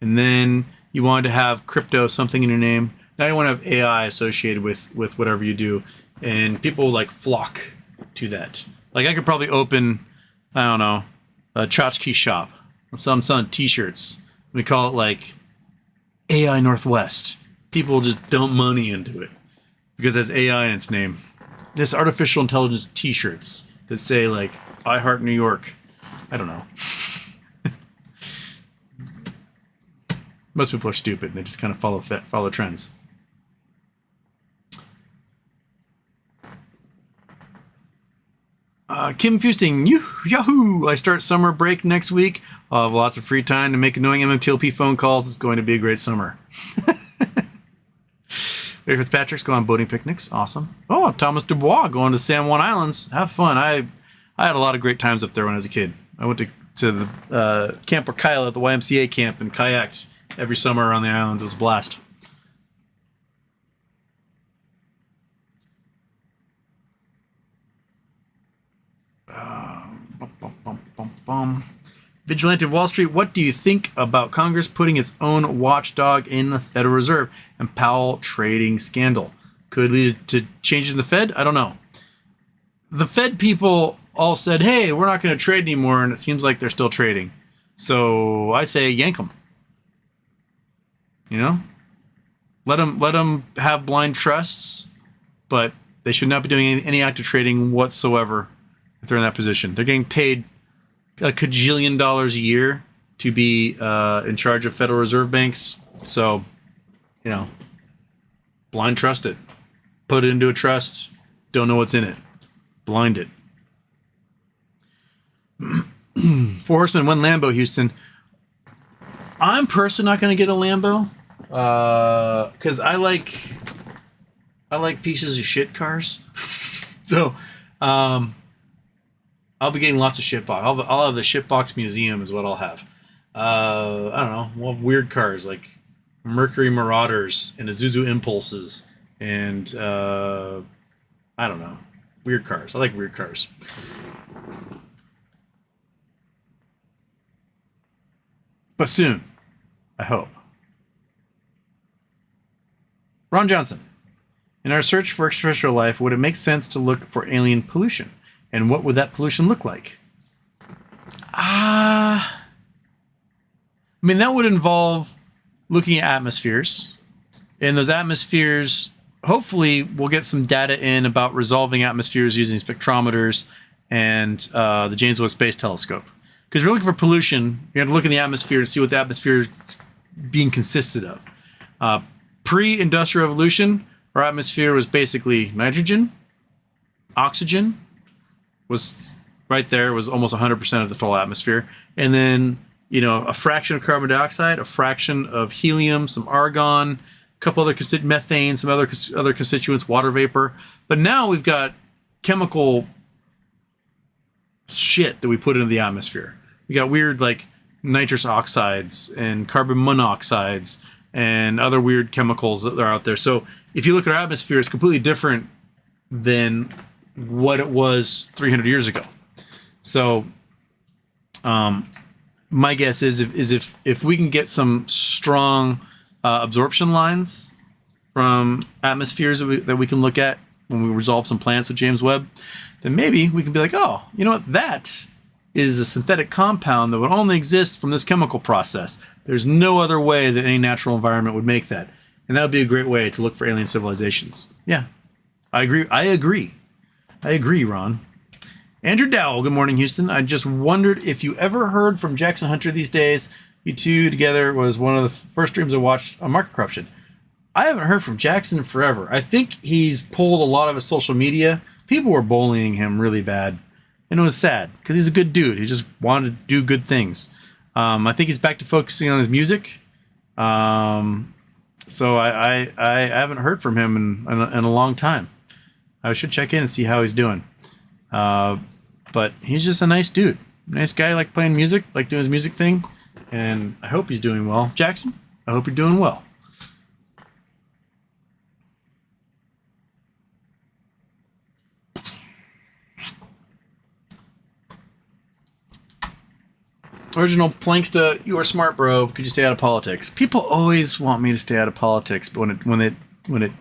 and then you wanted to have crypto something in your name. Now you want to have AI associated with whatever you do, and people like flock to that. Like I could probably open, I don't know, a tchotchke shop. I'm selling T-shirts. We call it like AI Northwest. People just dump money into it because it has AI in its name. There's artificial intelligence T-shirts that say like "I Heart New York." I don't know. Most people are stupid and they just kind of follow trends. Kim Fusting, yahoo! I start summer break next week. I'll have lots of free time to make annoying MMTLP phone calls. It's going to be a great summer. Larry Fitzpatrick's going on boating picnics. Awesome. Oh, Thomas Dubois going to San Juan Islands. Have fun. I had a lot of great times up there when I was a kid. I went to the Camp Orkyla at the YMCA camp and kayaked every summer around the islands. It was a blast. Vigilante of Wall Street, what do you think about Congress putting its own watchdog in the Federal Reserve and Powell trading scandal? Could lead to changes in the Fed? I don't know. The Fed people all said, hey, we're not going to trade anymore, and it seems like they're still trading. So I say yank them. You know? Let them have blind trusts, but they should not be doing any active trading whatsoever if they're in that position. They're getting paid a cajillion dollars a year to be in charge of Federal Reserve banks. So, you know, blind trust it. Put it into a trust. Don't know what's in it. Blind it. 4 Horsemen, 1 Lambo, Houston. I'm personally not going to get a Lambo because I like pieces of shit cars. So, I'll be getting lots of shitbox. I'll have the shitbox museum is what I'll have. I don't know. We'll have weird cars like Mercury Marauders and Isuzu Impulses and I don't know. Weird cars. I like weird cars. But soon, I hope. Ron Johnson. In our search for extraterrestrial life, would it make sense to look for alien pollution? And what would that pollution look like? I mean, that would involve looking at atmospheres. And those atmospheres, hopefully, we'll get some data in about resolving atmospheres using spectrometers and the James Webb Space Telescope. Because if you're looking for pollution, you have to look in the atmosphere to see what the atmosphere is being consisted of. Pre-industrial revolution, our atmosphere was basically nitrogen, oxygen, was right there, was almost 100% of the total atmosphere. And then, you know, a fraction of carbon dioxide, a fraction of helium, some argon, a couple other methane, some other constituents, water vapor. But now we've got chemical shit that we put into the atmosphere. We got weird like nitrous oxides and carbon monoxides and other weird chemicals that are out there. So if you look at our atmosphere, it's completely different than what it was 300 years ago. So my guess is if we can get some strong absorption lines from atmospheres that we can look at when we resolve some planets with James Webb, then maybe we can be like, oh, you know what, that is a synthetic compound that would only exist from this chemical process. There's no other way that any natural environment would make that. And that would be a great way to look for alien civilizations. Yeah, I agree, Ron. Andrew Dowell, good morning, Houston. I just wondered if you ever heard from Jackson Hunter these days. You two together was one of the first streams I watched on market corruption. I haven't heard from Jackson in forever. I think he's pulled a lot of his social media. People were bullying him really bad. And it was sad because he's a good dude. He just wanted to do good things. I think he's back to focusing on his music. So I haven't heard from him in a long time. I should check in and see how he's doing. But he's just a nice dude. Nice guy, like playing music, like doing his music thing. And I hope he's doing well. Jackson, I hope you're doing well. Original Planksta, you are smart, bro. Could you stay out of politics? People always want me to stay out of politics, but when it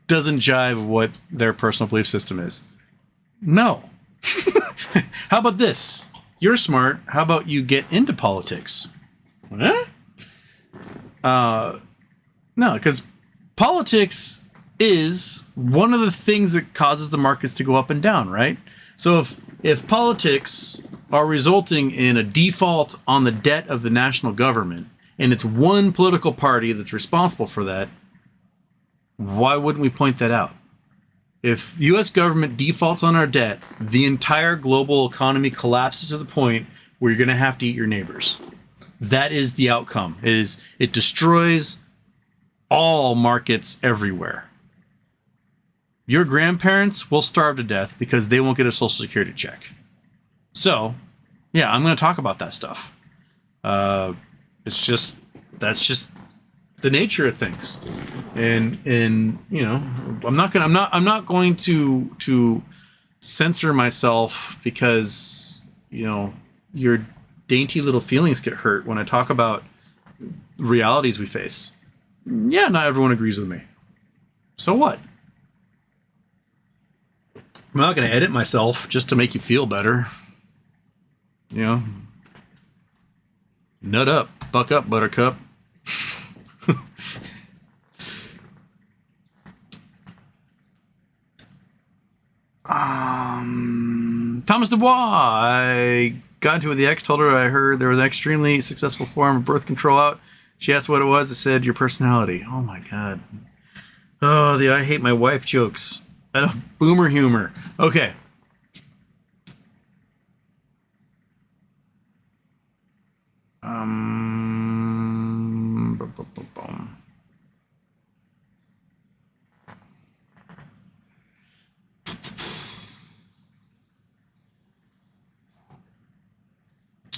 doesn't jive with what their personal belief system is. No. How about this? You're smart. How about you get into politics? Huh? No, because politics is one of the things that causes the markets to go up and down, right? So if politics are resulting in a default on the debt of the national government, and it's one political party that's responsible for that, why wouldn't we point that out? If the U.S. government defaults on our debt, the entire global economy collapses to the point where you're going to have to eat your neighbors. That is the outcome. It destroys all markets everywhere. Your grandparents will starve to death because they won't get a Social Security check. So, yeah, I'm going to talk about that stuff. That's just the nature of things, and you know, I'm not going to censor myself because, you know, your dainty little feelings get hurt when I talk about realities we face. Yeah, not everyone agrees with me. So what? I'm not going to edit myself just to make you feel better. You know, nut up, buck up, buttercup. Thomas Dubois. I got into it with the ex, told her I heard there was an extremely successful form of birth control out. She asked what it was. I said, your personality. Oh my God. Oh, the I hate my wife jokes. Boomer humor. Okay.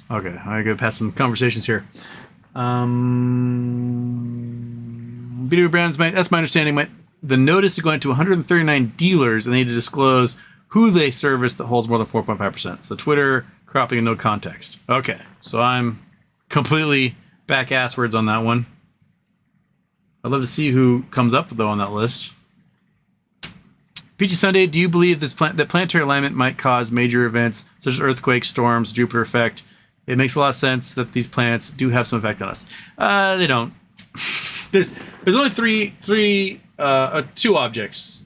Okay, I gotta pass some conversations here. BBBY brands, that's my understanding. The notice is going to 139 dealers, and they need to disclose who they service that holds more than 4.5%. So Twitter cropping in no context. Okay, so I'm completely back asswards on that one. I'd love to see who comes up though on that list. Peachy Sunday, do you believe that planetary alignment might cause major events such as earthquakes, storms, Jupiter effect? It makes a lot of sense that these planets do have some effect on us. They don't. There's only two objects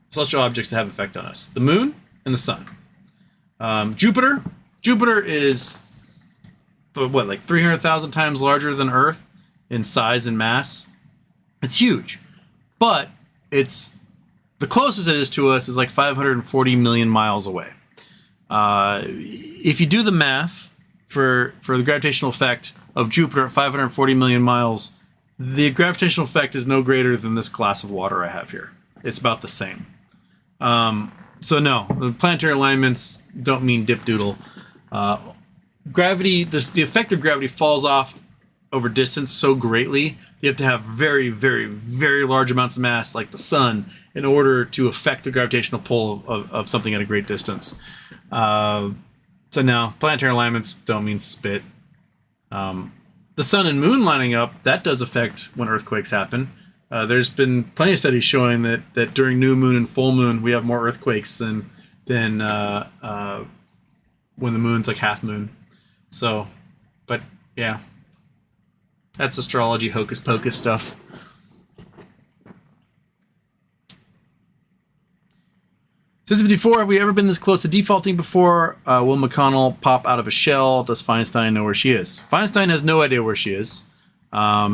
celestial objects that have effect on us: the moon and the sun. Jupiter is like 300,000 times larger than Earth in size and mass. It's huge, but it's the closest it is to us is like 540 million miles away. If you do the math for the gravitational effect of Jupiter at 540 million miles, the gravitational effect is no greater than this glass of water I have here. It's about the same. So no, the planetary alignments don't mean dip doodle. Gravity, the effect of gravity falls off over distance so greatly, you have to have very, very, very large amounts of mass, like the sun, in order to affect the gravitational pull of something at a great distance. So no, planetary alignments don't mean spit. The sun and moon lining up, that does affect when earthquakes happen. There's been plenty of studies showing that during new moon and full moon, we have more earthquakes than when the moon's like half moon. So, but yeah, that's astrology hocus pocus stuff. System 54, have we ever been this close to defaulting before? Will McConnell pop out of a shell? Does Feinstein know where she is? Feinstein has no idea where she is.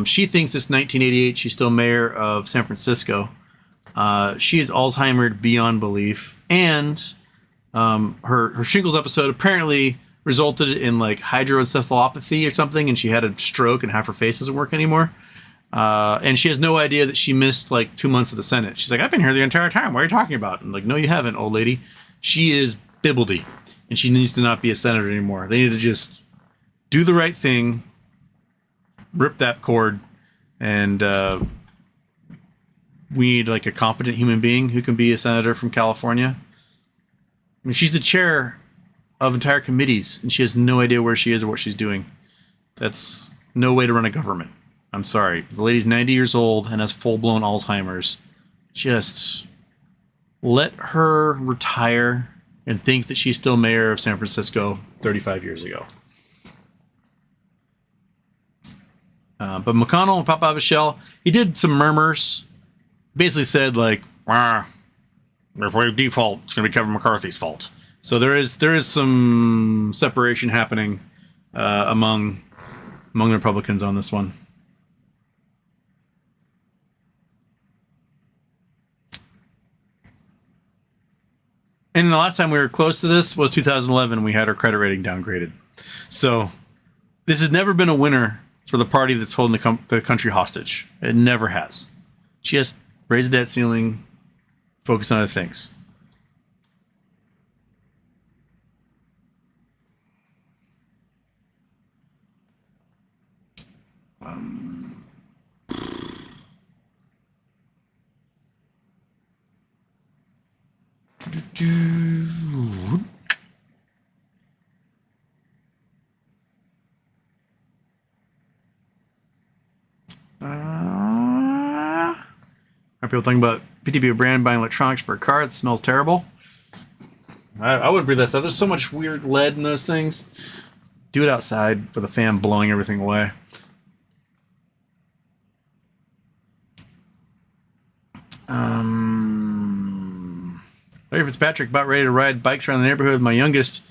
She thinks it's 1988. She's still mayor of San Francisco. She is Alzheimer's beyond belief. And her shingles episode apparently resulted in like hydroencephalopathy or something, and she had a stroke and half her face doesn't work anymore. And she has no idea that she missed like 2 months of the Senate. She's like, I've been here the entire time. What are you talking about? And like, no, you haven't, old lady. She is Bibbledy, and she needs to not be a senator anymore. They need to just do the right thing, rip that cord, and we need like a competent human being who can be a senator from California. I mean, she's the chair of entire committees, and she has no idea where she is or what she's doing. That's no way to run a government. I'm sorry. The lady's 90 years old and has full-blown Alzheimer's. Just let her retire and think that she's still mayor of San Francisco 35 years ago. But McConnell and Papavishel, he did some murmurs. Basically said, like, if we default, it's going to be Kevin McCarthy's fault. So there is some separation happening among the Republicans on this one. And the last time we were close to this was 2011. We had our credit rating downgraded. So this has never been a winner for the party that's holding the country hostage. It never has. Just raise the debt ceiling, focus on other things. Are people talking about PTB brand buying electronics for a car that smells terrible? I wouldn't breathe that stuff. There's so much weird lead in those things. Do it outside with a fan blowing everything away. Larry Fitzpatrick about ready to ride bikes around the neighborhood with my youngest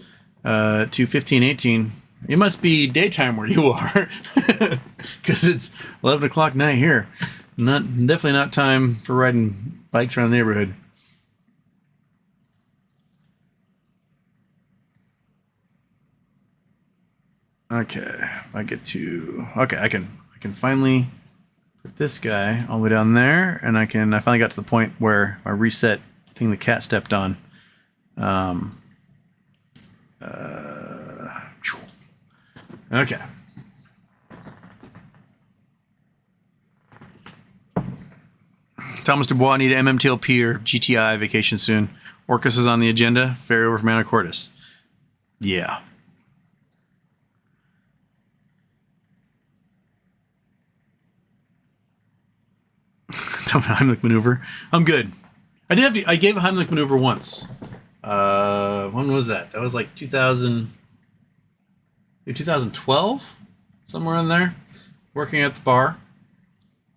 to 15, 18. It must be daytime where you are because it's 11 o'clock night here. Definitely not time for riding bikes around the neighborhood. Okay, if I get to I can finally put this guy all the way down there, and I finally got to the point where I reset the thing the cat stepped on. Okay. Thomas Dubois need MMTLP or GTI vacation soon. Orcus is on the agenda. Ferry over from Anacortes. Yeah. Heimlich maneuver. I'm good. I gave a Heimlich maneuver once. When was that? That was like 2012, somewhere in there. Working at the bar,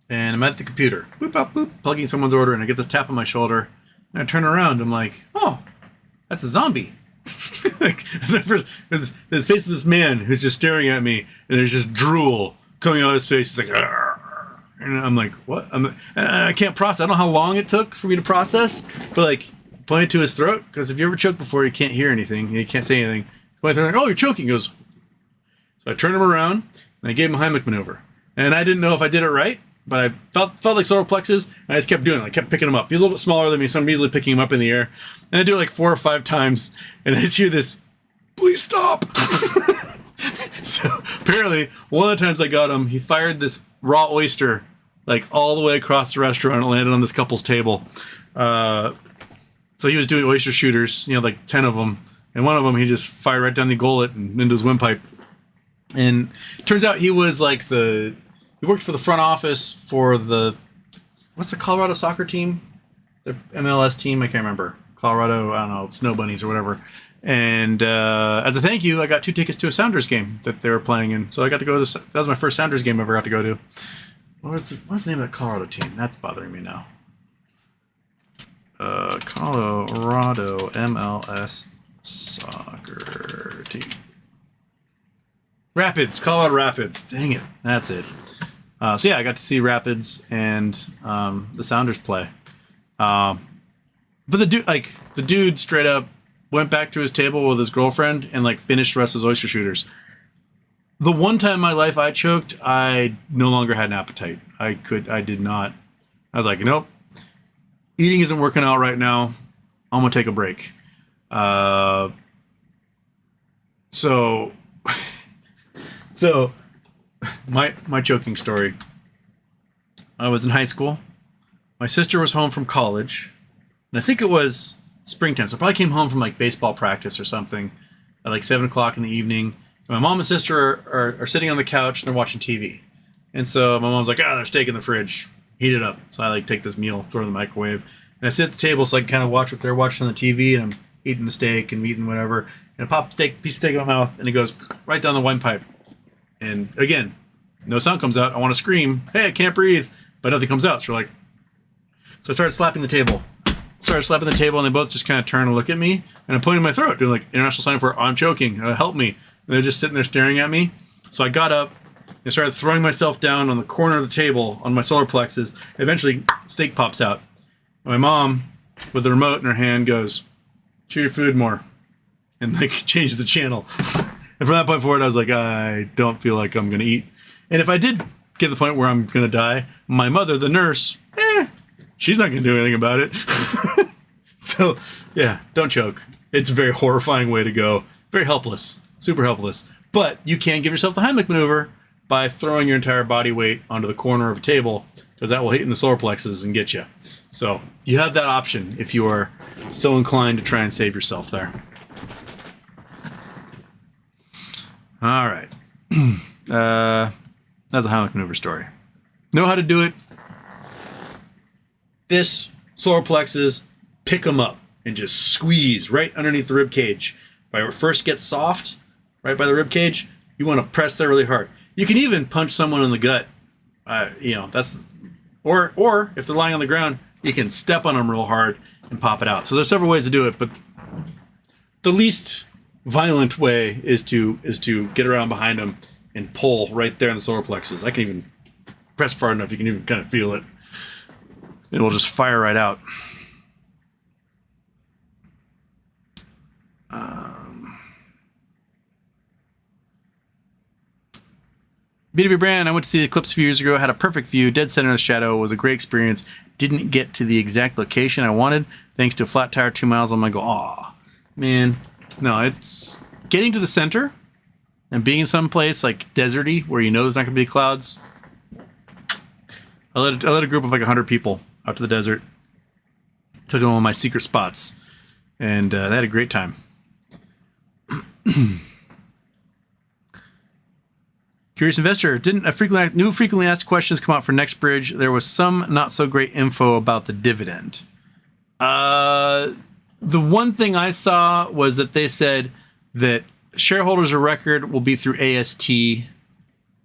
and I'm at the computer, boop, boop, boop, plugging someone's order, and I get this tap on my shoulder, and I turn around. I'm like, oh, that's a zombie. There's face of this man who's just staring at me, and there's just drool coming out of his face. It's like, argh. And I'm like, what? I can't process. I don't know how long it took for me to process, but like, pointed to his throat, because if you ever choked before, you can't hear anything, you can't say anything. Pointed to him, oh, you're choking. He goes. So I turned him around, and I gave him a Heimlich maneuver. And I didn't know if I did it right, but I felt like solar plexus, and I just kept doing it. I kept picking him up. He's a little bit smaller than me, so I'm easily picking him up in the air. And I do it like 4 or 5 times, and I just hear this, please stop. So apparently, one of the times I got him, he fired this raw oyster like all the way across the restaurant and landed on this couple's table. So he was doing oyster shooters, like 10 of them. And one of them, he just fired right down the gullet and into his windpipe. And it turns out he was like he worked for the front office for what's the Colorado soccer team? The MLS team? I can't remember. Colorado, I don't know, Snow Bunnies or whatever. And as a thank you, I got 2 tickets to a Sounders game that they were playing in. So I got to go to, that was my first Sounders game I ever got to go to. What's the name of the Colorado team? That's bothering me now. Colorado MLS soccer team. Rapids, Colorado Rapids. Dang it, that's it. So yeah, I got to see Rapids and the Sounders play. But the dude straight up went back to his table with his girlfriend and like finished the rest of his oyster shooters. The one time in my life I choked, I no longer had an appetite. I did not. I was like, nope, eating isn't working out right now. I'm gonna take a break. So my choking story. I was in high school. My sister was home from college, and I think it was springtime. So I probably came home from like baseball practice or something at like 7 o'clock in the evening. My mom and sister are sitting on the couch and they're watching TV. And so my mom's like, there's steak in the fridge. Heat it up. So I like take this meal, throw it in the microwave. And I sit at the table so I can kind of watch what they're watching on the TV, and I'm eating the steak and eating whatever. And I pop piece of steak in my mouth, and it goes right down the windpipe. And again, no sound comes out. I want to scream, hey, I can't breathe. But nothing comes out. So I started slapping the table. And they both just kind of turn and look at me. And I'm pointing my throat, doing like international sign for I'm choking. Help me. And they're just sitting there staring at me. So I got up and started throwing myself down on the corner of the table on my solar plexus. Eventually, steak pops out. And my mom, with the remote in her hand, goes, chew your food more. And like change the channel. And from that point forward, I was like, I don't feel like I'm going to eat. And if I did get to the point where I'm going to die, my mother, the nurse, she's not going to do anything about it. So, yeah, don't choke. It's a very horrifying way to go. Very helpless. Super helpless. But you can give yourself the Heimlich maneuver by throwing your entire body weight onto the corner of a table, because that will hit in the solar plexus and get you. So you have that option if you are so inclined to try and save yourself there. All right. That's a Heimlich maneuver story. Know how to do it. This solar plexus, pick them up and just squeeze right underneath the rib cage. Right, where it first gets soft, right by the rib cage, you want to press there really hard. You can even punch someone in the gut. That's or if they're lying on the ground, you can step on them real hard and pop it out. So there's several ways to do it, but the least violent way is to get around behind them and pull right there in the solar plexus. I can even press far enough, you can even kind of feel it. It will just fire right out. BBB Brand, I went to see the Eclipse a few years ago, had a perfect view, dead center in the shadow, was a great experience. Didn't get to the exact location I wanted, thanks to a flat tire 2 miles. I'm like, aw, man. No, it's getting to the center and being in some place like deserty where you know there's not going to be clouds. I led a group of like 100 people out to the desert. Took them on my secret spots. And they had a great time. Curious Investor, didn't new frequently asked questions come out for NextBridge? There was some not so great info about the dividend. The one thing I saw was that they said that shareholders of record will be through AST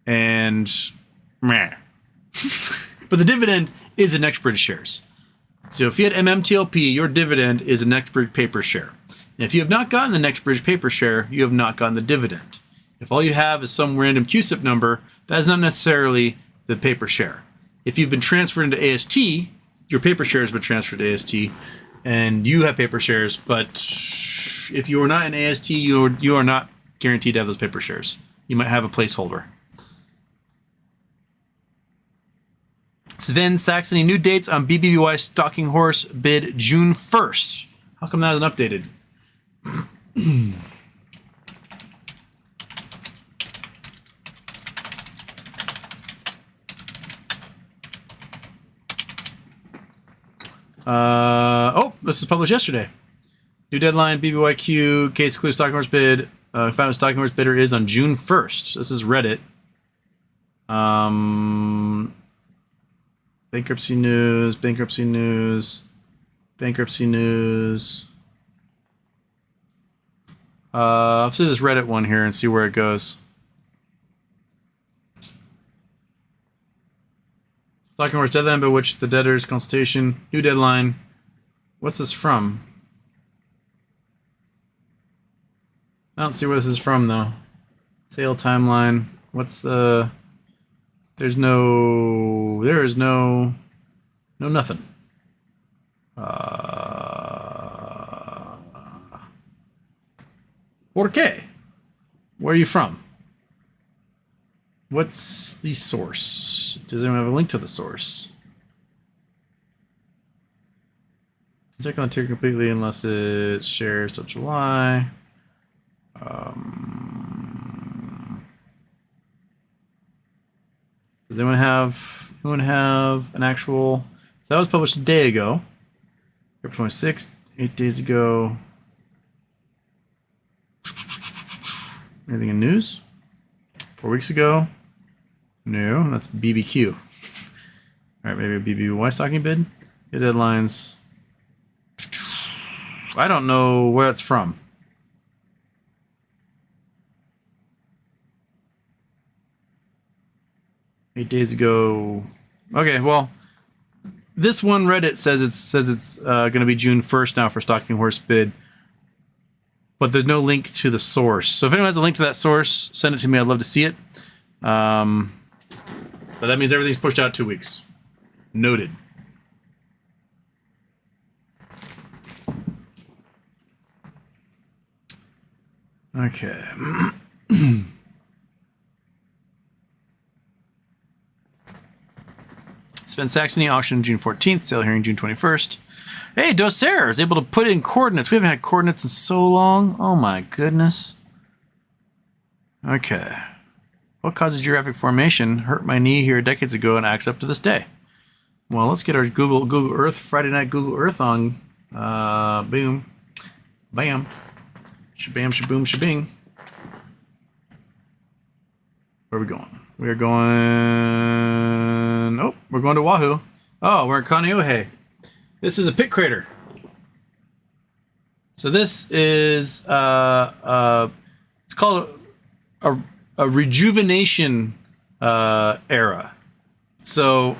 and meh. But the dividend is in NextBridge shares. So if you had MMTLP, your dividend is a NextBridge paper share. And if you have not gotten the NextBridge paper share, you have not gotten the dividend. If all you have is some random QSIP number, that is not necessarily the paper share. If you've been transferred into AST, your paper share has been transferred to AST, and you have paper shares. But if you are not in AST, you are not guaranteed to have those paper shares. You might have a placeholder. Sven Saxony, new dates on BBBY Stalking Horse bid June 1st. How come that isn't updated? This is published yesterday. New deadline, BBYQ, case clear Stalking Horse bid. Found Stalking Horse bidder is on June 1st. This is Reddit. Bankruptcy news. I'll see this Reddit one here and see where it goes. Stalking Horse deadline by which the debtor's consultation. New deadline. What's this from? I don't see where this is from though. Sale timeline. What's the... There is no nothing. 4K. Where are you from? What's the source? Does anyone have a link to the source? Check on the tier completely unless it shares till July. Does anyone have an actual? So that was published a day ago. April 26th, 8 days ago. Anything in news? 4 weeks ago. No, that's BBQ. All right, maybe BBBY stocking bid. The deadlines. I don't know where it's from. Eight days ago. Okay, well, this one Reddit says it's going to be June 1st now for stocking horse bid, but there's no link to the source. So if anyone has a link to that source, send it to me. I'd love to see it. But that means everything's pushed out 2 weeks. Noted. Okay. Sven Saxony auction June 14th, sale hearing June 21st. Hey, Dosair is able to put in coordinates. We haven't had coordinates in so long. Oh my goodness. Okay. What causes geographic formation? Hurt my knee here decades ago and acts up to this day. Well, let's get our Google Earth, Friday night Google Earth on. Boom. Bam. Shabam, shaboom, shabing. Where are we going? We are going... Oh, we're going to Wahoo. Oh, we're in Kaneohe. This is a pit crater. So this is... it's called a rejuvenation era. So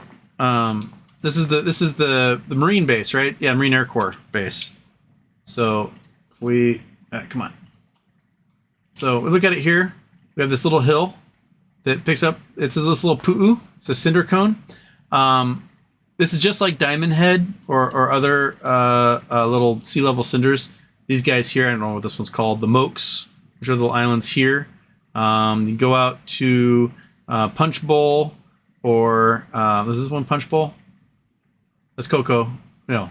this is the Marine base, right? Yeah, Marine Air Corps base. So we... come on. So we look at it here. We have this little hill that picks up. It's this little pu'u. It's a cinder cone. This is just like Diamond Head or other little sea level cinders. These guys here, I don't know what this one's called. The Mokes, which are the little islands here. You go out to Punch Bowl or is this one Punch Bowl? That's Coco. No,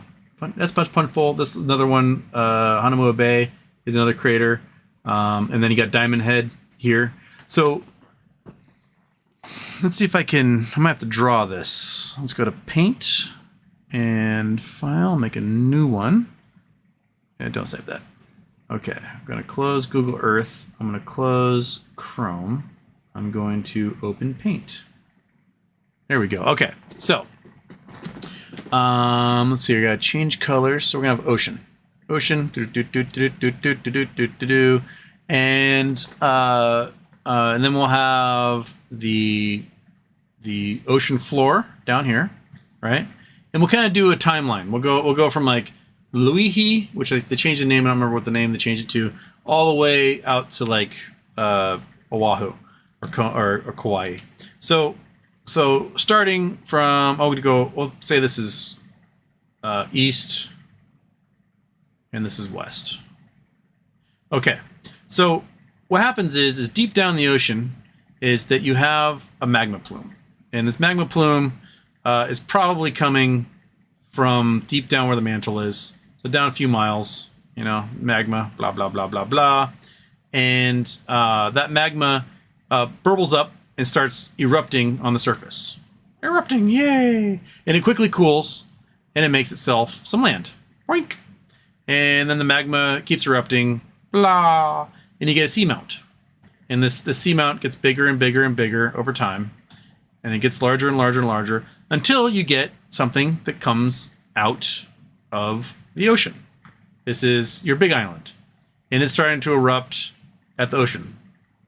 that's Punch Bowl. This is another one. Hanamua Bay is another crater. And then you got Diamond Head here. So let's see if I might have to draw this. Let's go to Paint and File, make a new one. Yeah, don't save that. Okay, I'm going to close Google Earth. I'm going to close Chrome. I'm going to open Paint. There we go. Okay, so let's see. We got to change colors. So we're going to have ocean. Ocean, and then we'll have the ocean floor down here, right? And we'll kind of do a timeline. We'll go from like Luihi, which they changed the name. I don't remember what the name they changed it to, all the way out to like Oahu or Kauai. So starting from we'll say this is east. And this is west. Okay, so what happens is deep down the ocean is that you have a magma plume. And this magma plume is probably coming from deep down where the mantle is. So down a few miles, magma, blah, blah, blah, blah, blah. And that magma burbles up and starts erupting on the surface. Erupting, yay! And it quickly cools, and it makes itself some land. Boink! And then the magma keeps erupting, blah, and you get a seamount. And the seamount gets bigger and bigger and bigger over time, and it gets larger and larger and larger until you get something that comes out of the ocean. This is your big island, and it's starting to erupt at the ocean.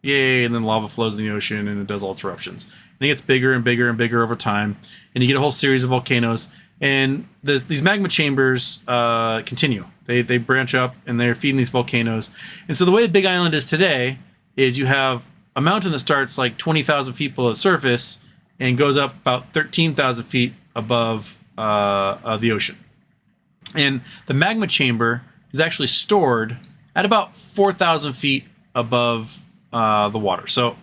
Yay, and then lava flows in the ocean, and it does all its eruptions. And it gets bigger and bigger and bigger over time, and you get a whole series of volcanoes. And these magma chambers continue. They branch up and they're feeding these volcanoes. And so the way the Big Island is today is you have a mountain that starts like 20,000 feet below the surface and goes up about 13,000 feet above the ocean. And the magma chamber is actually stored at about 4,000 feet above the water. So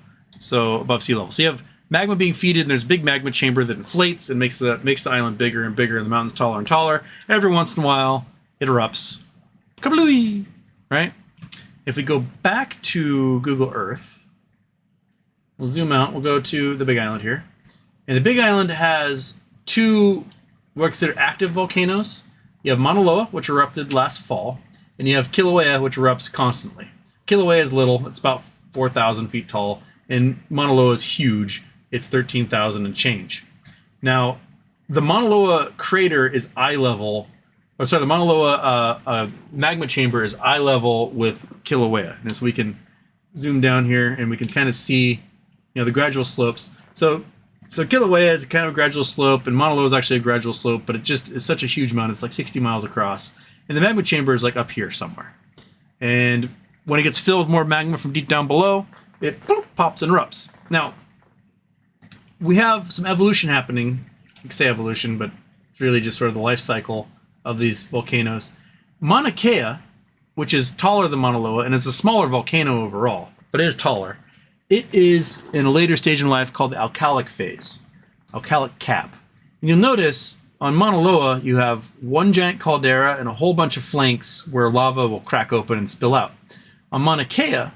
above sea level. So you have magma being fed, and there's a big magma chamber that inflates and makes the island bigger and bigger, and the mountains taller and taller. Every once in a while, it erupts. Kablooey! Right? If we go back to Google Earth, we'll zoom out. We'll go to the Big Island here. And the Big Island has two what are considered active volcanoes. You have Mauna Loa, which erupted last fall, and you have Kilauea, which erupts constantly. Kilauea is little. It's about 4,000 feet tall, and Mauna Loa is huge. it's 13,000 and change. Now, the Mauna Loa crater is eye level, the Mauna Loa magma chamber is eye level with Kilauea. And so we can zoom down here and we can kind of see, the gradual slopes. So Kilauea is kind of a gradual slope, and Mauna Loa is actually a gradual slope, but it just is such a huge mountain. It's like 60 miles across. And the magma chamber is like up here somewhere. And when it gets filled with more magma from deep down below, it pops and erupts. Now, we have some evolution happening. You can say evolution, but it's really just sort of the life cycle of these volcanoes. Mauna Kea, which is taller than Mauna Loa, and it's a smaller volcano overall, but it is taller. It is in a later stage in life called the alkalic phase, alkalic cap. And you'll notice on Mauna Loa, you have one giant caldera and a whole bunch of flanks where lava will crack open and spill out. On Mauna Kea,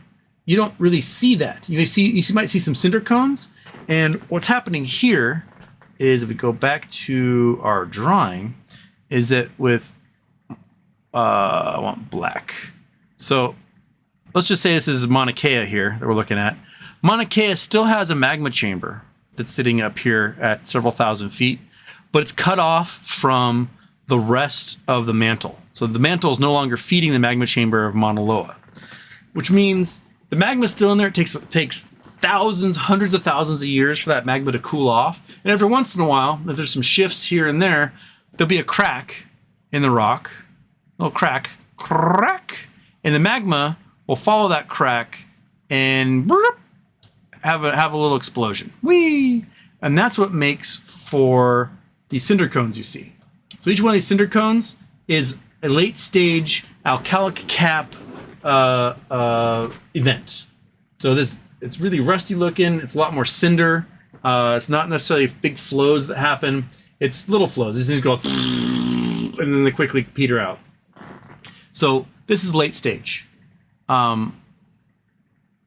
you don't really see that. You might see some cinder cones. And what's happening here is, if we go back to our drawing, is that with, I want black. So let's just say this is Mauna Kea here that we're looking at. Mauna Kea still has a magma chamber that's sitting up here at several thousand feet, but it's cut off from the rest of the mantle. So the mantle is no longer feeding the magma chamber of Mauna Loa, which means the magma's still in there. It takes thousands, hundreds of thousands of years for that magma to cool off. And every once in a while, if there's some shifts here and there, there'll be a crack in the rock, a little crack, and the magma will follow that crack and have a little explosion. Whee! And that's what makes for these cinder cones you see. So each one of these cinder cones is a late stage alkalic cap event. So it's really rusty looking. It's a lot more cinder. It's not necessarily big flows that happen. It's little flows. These things go and then they quickly peter out. So this is late stage.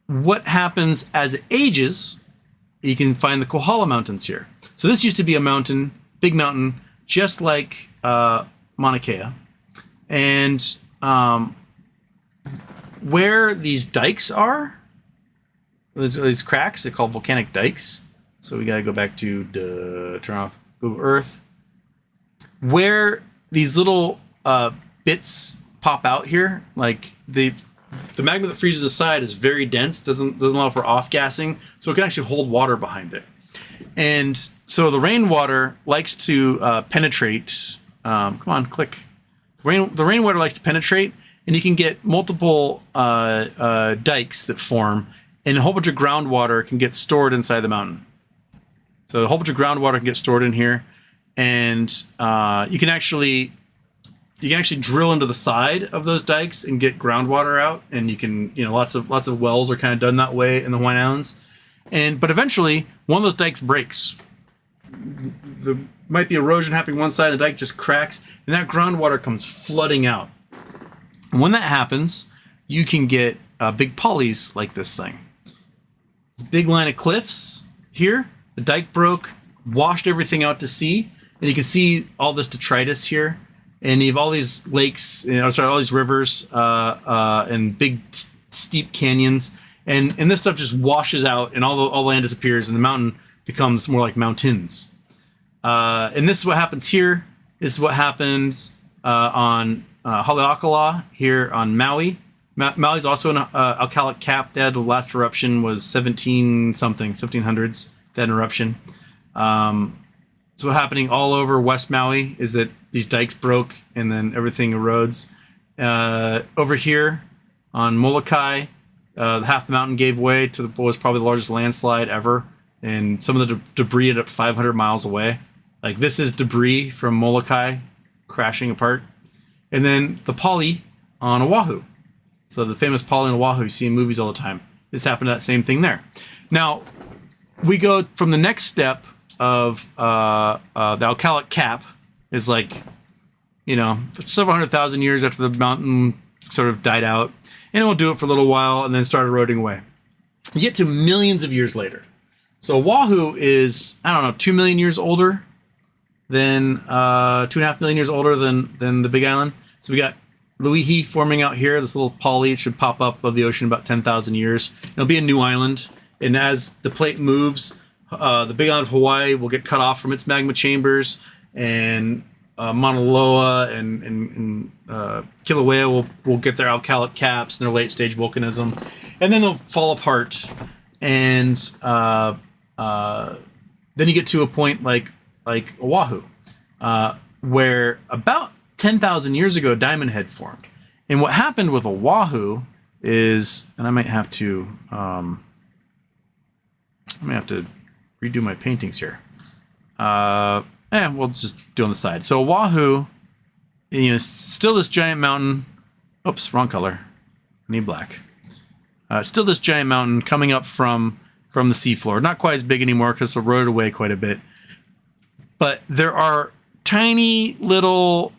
What happens as it ages, you can find the Kohala Mountains here. So this used to be a mountain, big mountain, just like Mauna Kea. And where these dikes are, these cracks, they're called volcanic dikes. So we got to go back to turn off Google Earth. Where these little bits pop out here, like the magma that freezes aside is very dense, doesn't allow for off-gassing, so it can actually hold water behind it. And so the rainwater likes to penetrate. Come on, click. The rainwater likes to penetrate, and you can get multiple dikes that form, and a whole bunch of groundwater can get stored inside the mountain. So a whole bunch of groundwater can get stored in here, and you can actually drill into the side of those dikes and get groundwater out, and you can, lots of wells are kind of done that way in the Hawaiian Islands. But eventually one of those dikes breaks. There might be erosion happening one side, the dike just cracks, and that groundwater comes flooding out. And when that happens, you can get big polys like this thing. This big line of cliffs here, the dike broke, washed everything out to sea, and you can see all this detritus here. And you have all these lakes, all these rivers, and big steep canyons, and this stuff just washes out, and all the land disappears, and the mountain becomes more like mountains. And this is what happens here. This is what happens on Haleakala here on Maui. Maui's also an alkalic cap. They had the last eruption was 1700s. They had an eruption. So what's happening all over West Maui is that these dikes broke and then everything erodes. Over here on Molokai, half the mountain gave way to what was probably the largest landslide ever. And some of the debris ended up 500 miles away. Like this is debris from Molokai crashing apart. And then the poly on Oahu. So the famous poly on Oahu you see in movies all the time. This happened to that same thing there. Now, we go from the next step of the alkalic cap is like, several 100,000 years after the mountain sort of died out, and it will do it for a little while and then start eroding away. You get to millions of years later. So Oahu is, 2 million years older than 2.5 million years older than the Big Island. So we got Luihi forming out here. This little poly should pop up above the ocean about 10,000 years. It'll be a new island, and as the plate moves, the Big Island of Hawaii will get cut off from its magma chambers, and Mauna Loa and Kilauea will get their alkalic caps and their late stage volcanism, and then they'll fall apart. And then you get to a point like Oahu, where about 10,000 years ago, Diamond Head formed. And what happened with Oahu is, and I might have to redo my paintings here. We'll just do on the side. So Oahu, still this giant mountain. Oops, wrong color. I need black. Still this giant mountain coming up from the seafloor. Not quite as big anymore because it's eroded away quite a bit. But there are tiny little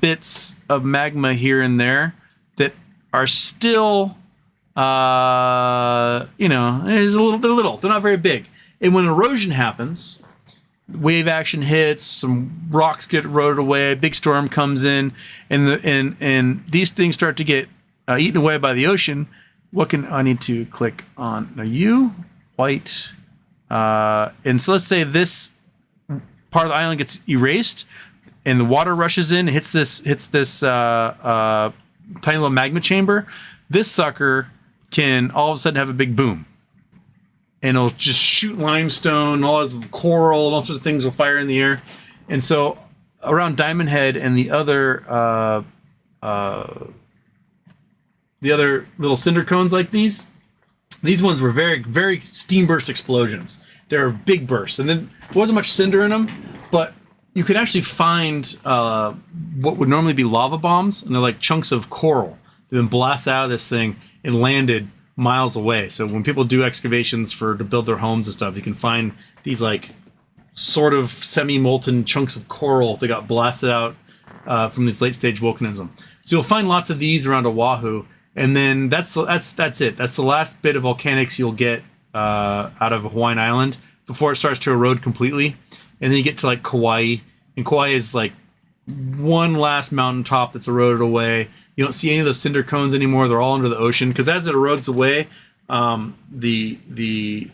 bits of magma here and there that are still, they're little. They're not very big. And when erosion happens, wave action hits, some rocks get eroded away, a big storm comes in, and these things start to get eaten away by the ocean. I need to click on a U, white, and so let's say this part of the island gets erased, and the water rushes in, hits this tiny little magma chamber. This sucker can all of a sudden have a big boom, and it'll just shoot limestone, all this coral, and all sorts of things will fire in the air. And so around Diamond Head and the other little cinder cones like these ones were very, very steam burst explosions. They're big bursts, and then there wasn't much cinder in them, but you could actually find what would normally be lava bombs, and they're like chunks of coral. They've been blasted out of this thing and landed miles away. So when people do excavations to build their homes and stuff, you can find these like sort of semi-molten chunks of coral that got blasted out from this late stage volcanism. So you'll find lots of these around Oahu, and then that's it. That's the last bit of volcanics you'll get out of a Hawaiian island before it starts to erode completely. And then you get to like Kauai, and Kauai is like one last mountaintop that's eroded away. You don't see any of those cinder cones anymore. They're all under the ocean, because as it erodes away, the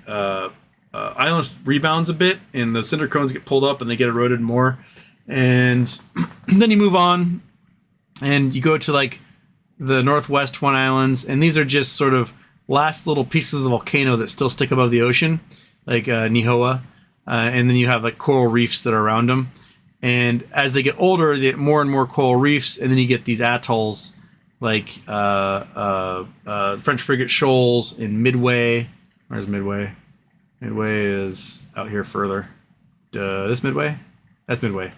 island rebounds a bit, and the cinder cones get pulled up and they get eroded more. And then you move on, and you go to like the northwest Hawaiian Islands, and these are just sort of last little pieces of the volcano that still stick above the ocean, like Nihoa, and then you have like coral reefs that are around them. And as they get older, they get more and more coral reefs, and then you get these atolls like French Frigate Shoals in Midway. Where's Midway? Midway is out here further. This Midway? That's Midway.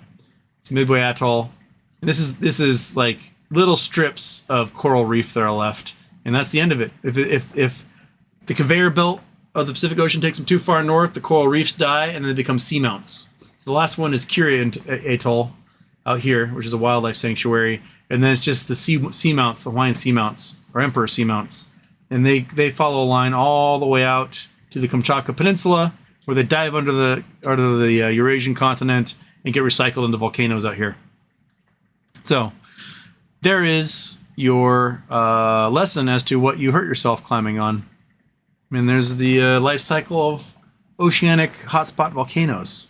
It's Midway Atoll. And this is like little strips of coral reef that are left, and that's the end of it. If the conveyor belt of the Pacific Ocean takes them too far north, the coral reefs die, and then they become seamounts. So the last one is Curia Atoll out here, which is a wildlife sanctuary, and then it's just the seamounts, the Hawaiian seamounts, or emperor seamounts, and they follow a line all the way out to the Kamchatka Peninsula, where they dive under the Eurasian continent and get recycled into volcanoes out here. So there is your lesson as to what you hurt yourself climbing on. I mean, there's the life cycle of oceanic hotspot volcanoes.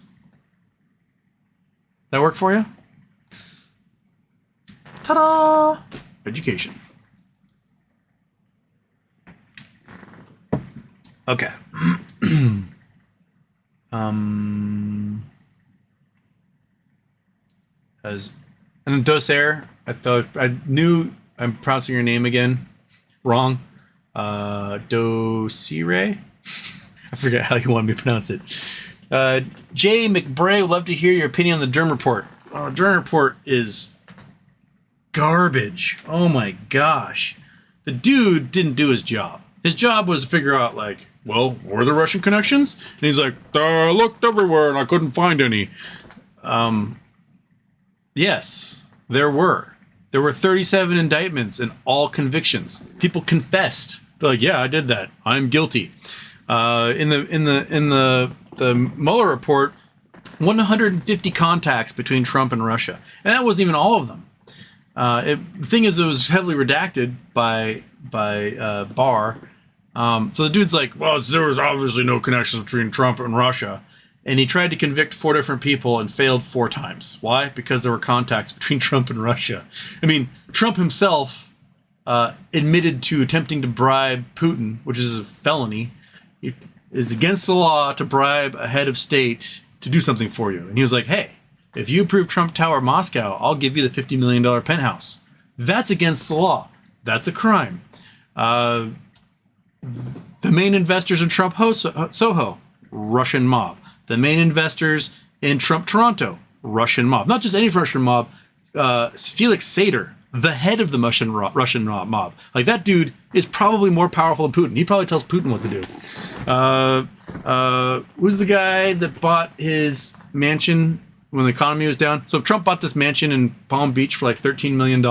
That work for you? Ta-da! Education. Okay. And Dosair, I knew I'm pronouncing your name again wrong. Dosire? I forget how you want me to pronounce it. Jay McBray would love to hear your opinion on the Durham Report. Oh, Durham Report is garbage. Oh my gosh. The dude didn't do his job. His job was to figure out, like, well, were there Russian connections? And he's like, I looked everywhere and I couldn't find any. Yes, there were. There were 37 indictments and all convictions. People confessed. They're like, yeah, I did that. I'm guilty. In the Mueller report, 150 contacts between Trump and Russia, and that wasn't even all of them. The thing is, it was heavily redacted by Barr, So the dude's like, well, there was obviously no connections between Trump and Russia. And he tried to convict 4 different people and failed 4 times. Why? Because there were contacts between Trump and Russia. I mean, Trump himself admitted to attempting to bribe Putin, which is a felony. It is against the law to bribe a head of state to do something for you. And he was like, hey, if you approve Trump Tower Moscow, I'll give you the $50 million penthouse. That's against the law. That's a crime. The main investors in Trump Soho, Russian mob. The main investors in Trump Toronto, Russian mob. Not just any Russian mob. Felix Sater, the head of the Russian mob. Like, that dude is probably more powerful than Putin. He probably tells Putin what to do. Who's the guy that bought his mansion when the economy was down? So Trump bought this mansion in Palm Beach for like $13 million.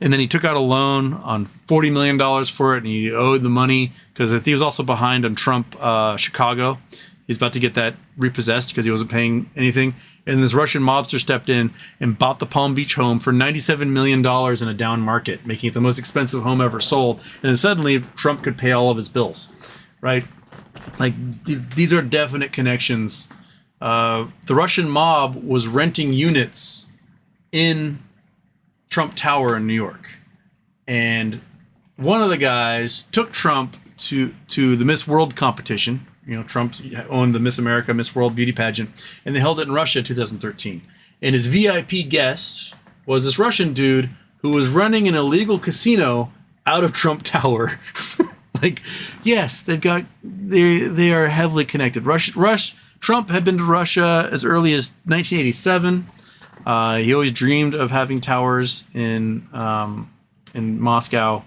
And then he took out a loan on $40 million for it, and he owed the money because he was also behind on Trump Chicago. He's about to get that repossessed because he wasn't paying anything. And this Russian mobster stepped in and bought the Palm Beach home for $97 million in a down market, making it the most expensive home ever sold. And then suddenly Trump could pay all of his bills, right? Like, these are definite connections. The Russian mob was renting units in Trump Tower in New York. And one of the guys took Trump to the Miss World competition. You know, Trump owned the Miss America, Miss World beauty pageant, and they held it in Russia in 2013. And his VIP guest was this Russian dude who was running an illegal casino out of Trump Tower. Like, yes, they are heavily connected. Trump had been to Russia as early as 1987. He always dreamed of having towers in Moscow.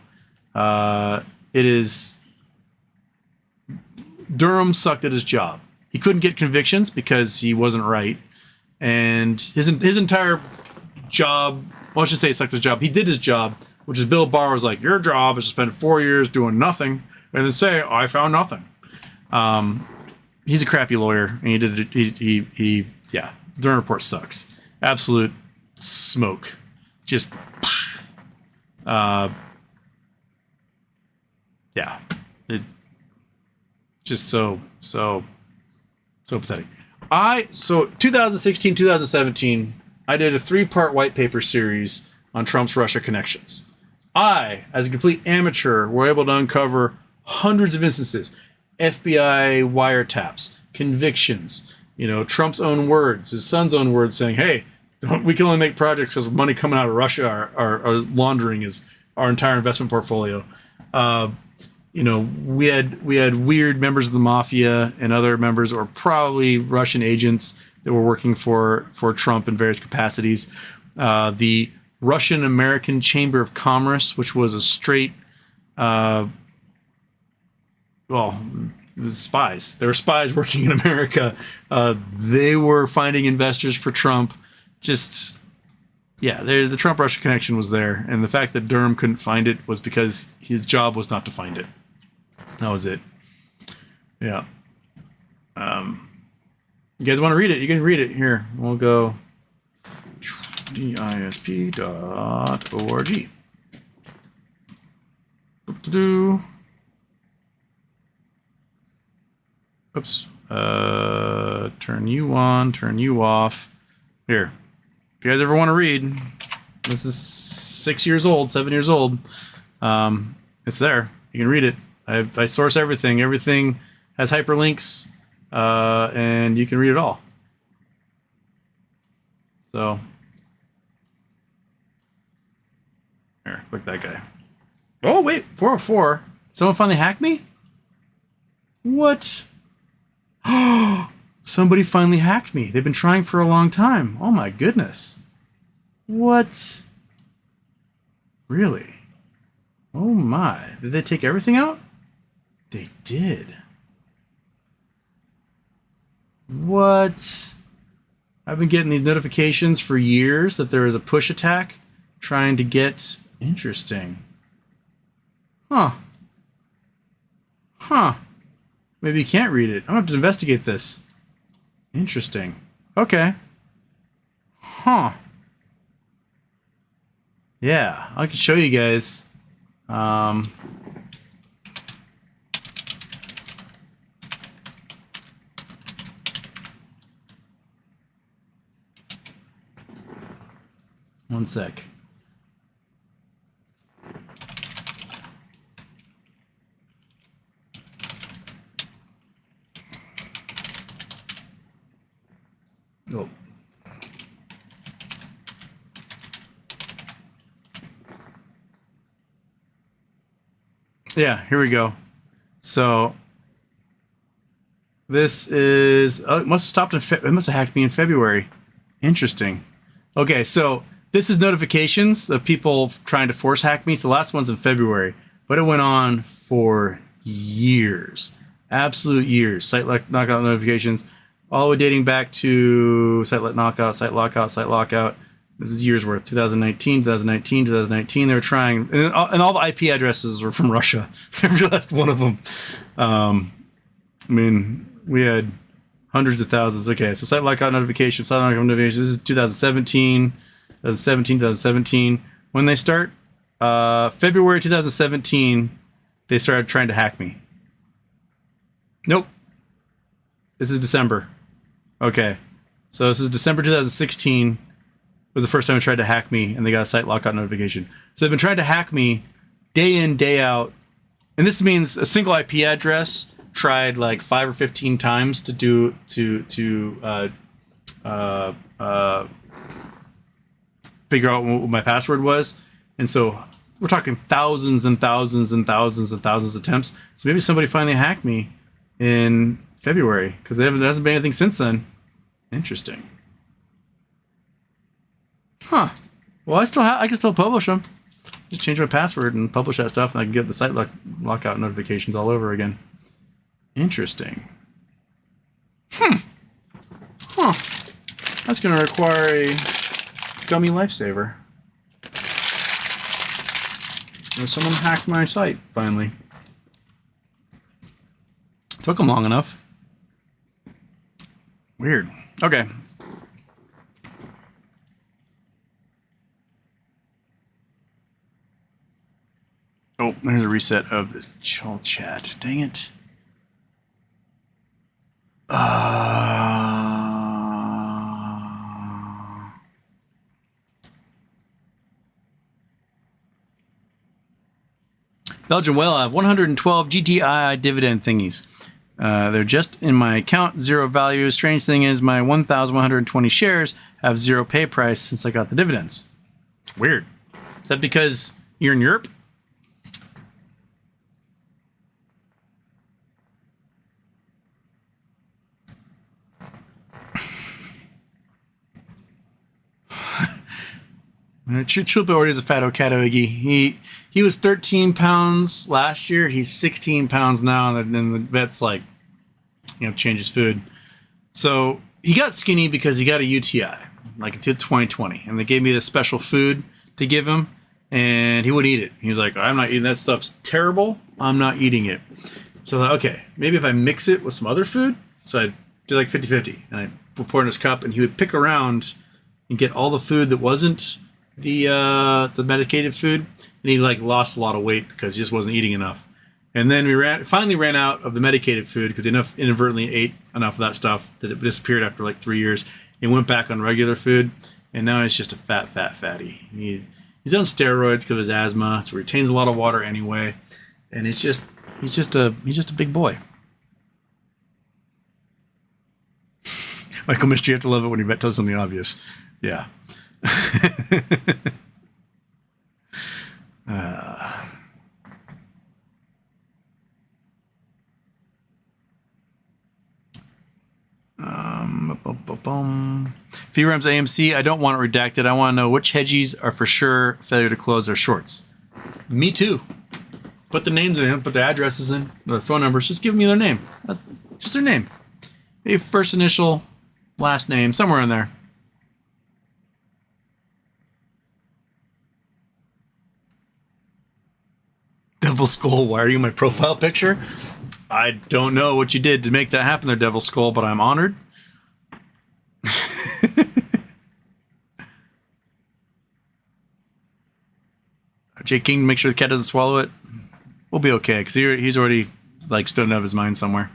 Durham sucked at his job. He couldn't get convictions because he wasn't right, and his entire job. Well, I should say he sucked at his job. He did his job, which is Bill Barr was like, your job is to spend 4 years doing nothing and then say I found nothing. He's a crappy lawyer, and he did it. Yeah. Durham report sucks. Absolute smoke. Just yeah. Just so pathetic. So 2016, 2017, I did a 3-part white paper series on Trump's Russia connections. I, as a complete amateur, were able to uncover hundreds of instances, FBI wiretaps, convictions, Trump's own words, his son's own words saying, hey, we can only make projects because money coming out of Russia are laundering is our entire investment portfolio. We had weird members of the mafia and other members, or probably Russian agents that were working for Trump in various capacities. The Russian American Chamber of Commerce, which was a straight, it was spies. There were spies working in America. They were finding investors for Trump. Just, yeah, the Trump-Russia connection was there. And the fact that Durham couldn't find it was because his job was not to find it. That was it. Yeah. You guys want to read it? You can read it. Here, we'll go disp.org. Oops. Turn you on, turn you off. Here. If you guys ever want to read, this is 7 years old. It's there. You can read it. I source everything. Everything has hyperlinks, and you can read it all. So, here, click that guy. Oh, wait, 404. Someone finally hacked me? What? Somebody finally hacked me. They've been trying for a long time. Oh my goodness. What? Really? Oh my. Did they take everything out? They did. What? I've been getting these notifications for years that there is a push attack trying to get... Interesting. Huh. Maybe you can't read it. I'm going to have to investigate this. Interesting. Okay. Huh. Yeah, I can show you guys. One sec. Oh. Yeah, here we go. So this is, oh, it must have stopped it must have hacked me in February. Interesting. Okay, so this is notifications of people trying to force hack me. So the last one's in February, but it went on for years, absolute years. Site knockout notifications, all the way dating back to site knockout, site lockout, site lockout. This is years worth. 2019, 2019, 2019. They were trying, and all the IP addresses were from Russia. Every last one of them. I mean, we had hundreds of thousands. Okay, so site lockout notifications, site lockout notifications. This is 2017, 2017. When they start, February 2017, they started trying to hack me. Nope. This is December. Okay, so this is December 2016. Was the first time they tried to hack me, and they got a site lockout notification. So they've been trying to hack me day in, day out. And this means a single IP address tried like 5 or 15 times to figure out what my password was. And so we're talking thousands and thousands and thousands and thousands of attempts. So maybe somebody finally hacked me in February, because there hasn't been anything since then. Interesting. Huh. Well, I can still publish them. Just change my password and publish that stuff, and I can get the site lockout notifications all over again. Interesting. Huh. That's going to require a gummy lifesaver. Someone hacked my site, finally. Took them long enough. Weird. Okay. Oh, there's a reset of the chat. Dang it. Belgian Whale, I have 112 GTI dividend thingies. They're just in my account, zero value. Strange thing is my 1,120 shares have zero pay price since I got the dividends. Weird. Is that because you're in Europe? Chupa already is a fat Okato Iggy. He was 13 pounds last year. He's 16 pounds now, and then the vet's like, change his food. So he got skinny because he got a UTI, like until 2020, and they gave me this special food to give him, and he wouldn't eat it. He was like, I'm not eating that stuff's terrible. I'm not eating it. So I thought, okay, maybe if I mix it with some other food. So I did like 50-50, and I would pour in his cup, and he would pick around and get all the food that wasn't the medicated food, and he like lost a lot of weight because he just wasn't eating enough. And then we finally ran out of the medicated food because he inadvertently ate enough of that stuff that it disappeared after like 3 years, and went back on regular food, and now he's just a fatty. He's on steroids because of his asthma, so he retains a lot of water anyway, and he's just a big boy. Michael Mystery, you have to love it when he tells something obvious. Yeah. VRAM's AMC, I don't want it redacted. I want to know which hedgies are for sure failure to close their shorts. Me too. Put the names in, put the addresses in, their phone numbers. Just give me their name. That's just their name. Maybe first initial, last name, somewhere in there. Devil Skull, why are you in my profile picture? I don't know what you did to make that happen there, Devil Skull, but I'm honored. Jake King, make sure the cat doesn't swallow it. We'll be okay, because he's already like stoned out of his mind somewhere.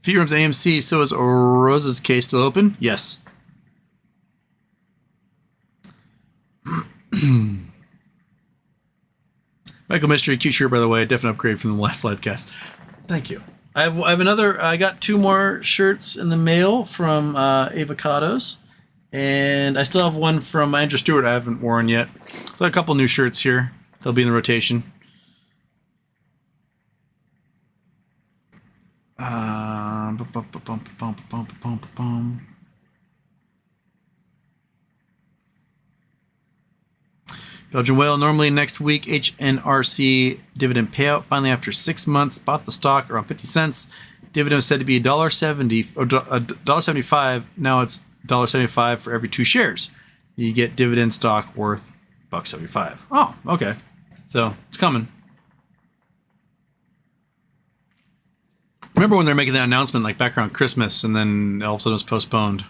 Few rooms AMC. So is Rosa's case still open? Yes. Michael Mystery, cute shirt, by the way. Definite upgrade from the last live cast. Thank you. I have another. I got 2 more shirts in the mail from Avocados, and I still have one from Andrew Stewart I haven't worn yet. So I have a couple new shirts here. They'll be in the rotation. Belgian Whale, normally next week, HNRC dividend payout. Finally, after 6 months, bought the stock around 50 cents. Dividend was said to be $1.70 or $1.75. Now it's $1.75 for every 2 shares. You get dividend stock worth $1.75. Oh, okay. So it's coming. Remember when they were making that announcement like back around Christmas, and then all of a sudden it was postponed.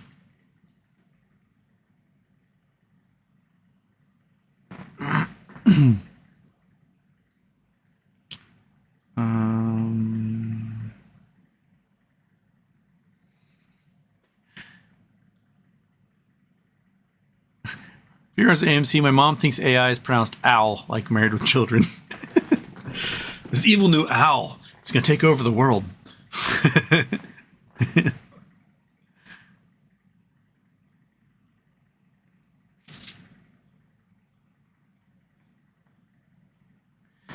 Here's AMC. My mom thinks AI is pronounced owl, like Married with Children. This evil new owl is going to take over the world.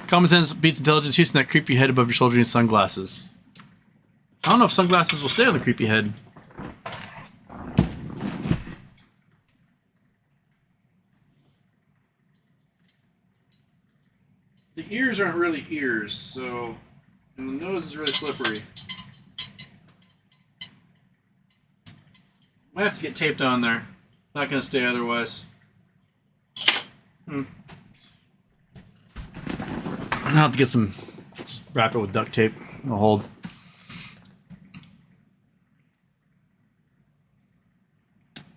Common sense beats intelligence. Houston, that creepy head above your shoulder needs sunglasses. I don't know if sunglasses will stay on the creepy head. The ears aren't really ears, so... And the nose is really slippery. Might have to get taped on there. Not going to stay otherwise. I'll have to get some... Just wrap it with duct tape. It'll hold.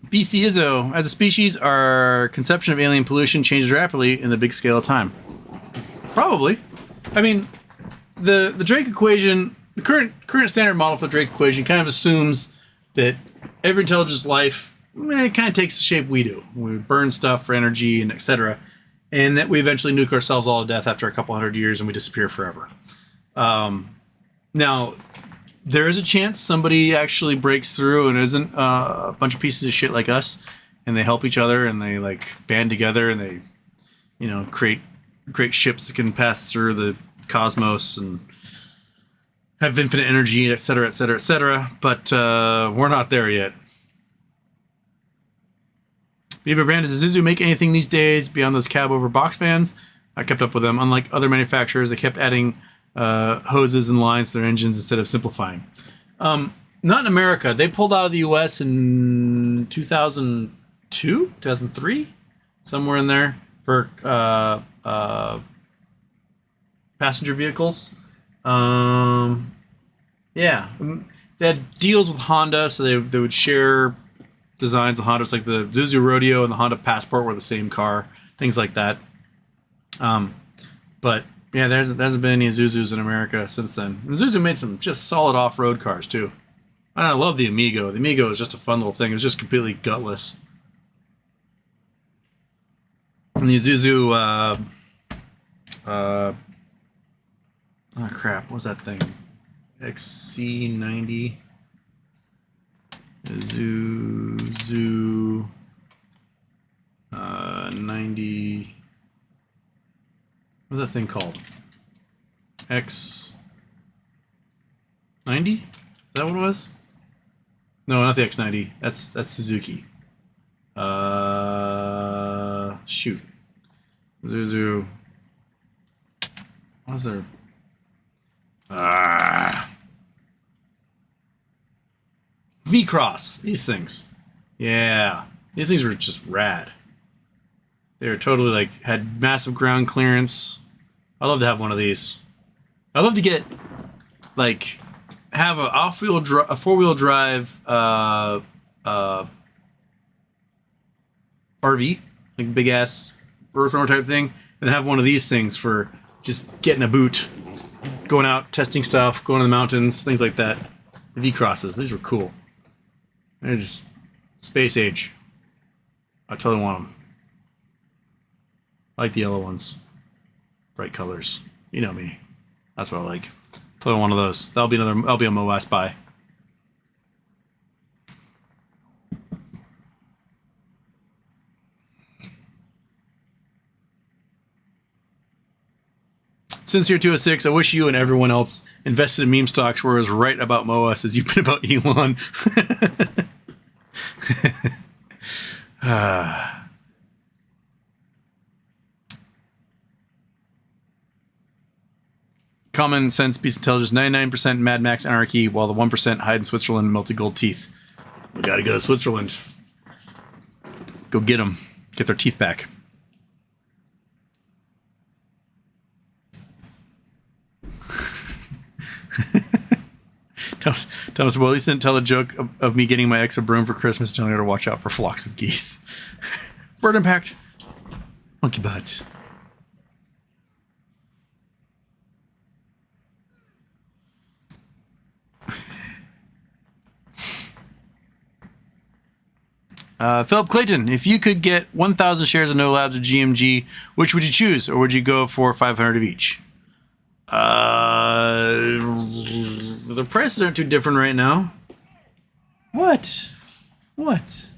BC Izzo. As a species, our conception of alien pollution changes rapidly in the big scale of time. Probably. I mean, the Drake equation, the current standard model for the Drake equation kind of assumes that every intelligent life it kind of takes the shape we do. We burn stuff for energy and etc. And that we eventually nuke ourselves all to death after a couple hundred years and we disappear forever. Now, there is a chance somebody actually breaks through and isn't a bunch of pieces of shit like us, and they help each other and they like band together and they, create great ships that can pass through the cosmos and have infinite energy, et cetera, et cetera, et cetera. But we're not there yet. BBBY brand, does Isuzu make anything these days beyond those cab over box fans? I kept up with them. Unlike other manufacturers, they kept adding hoses and lines to their engines instead of simplifying. Not in America. They pulled out of the U.S. in 2002, 2003, somewhere in there for passenger vehicles. Yeah, they had deals with Honda, so they would share designs of Hondas, like the Isuzu Rodeo and the Honda Passport were the same car, things like that. But yeah, there hasn't been any Isuzus in America since then. And Isuzu made some just solid off-road cars too. And I love the Amigo. The Amigo is just a fun little thing. It was just completely gutless. And the Isuzu, oh crap, what was that thing? XC90. Isuzu 90. What's that thing called? X90? Is that what it was? No, not the X90. That's Suzuki. Shoot. Isuzu. What was there? V-Cross. These things. Yeah. These things were just rad. They were totally like, had massive ground clearance. I'd love to have one of these. I'd love to get, like, have a four-wheel drive RV, like big ass earth rower type thing, and have one of these things for just getting a boot, going out, testing stuff, going to the mountains, things like that. The V crosses. These were cool. They're just space age. I totally want them. I like the yellow ones. Bright colors. You know me. That's what I like. Totally one of those. That'll be a MOS buy. Sincere 206, I wish you and everyone else invested in meme stocks where it was right about MOS as you've been about Elon. Common sense beats intelligence. 99% Mad Max anarchy, while the 1% hide in Switzerland and melted gold teeth. We gotta go to Switzerland. Go get them. Get their teeth back. Thomas, well, at least didn't tell the joke of me getting my ex a broom for Christmas, telling her to watch out for flocks of geese. Bird impact. Monkey butt. Philip Clayton, if you could get 1,000 shares of No Labs or GMG, which would you choose, or would you go for 500 of each? The prices aren't too different right now. What? What?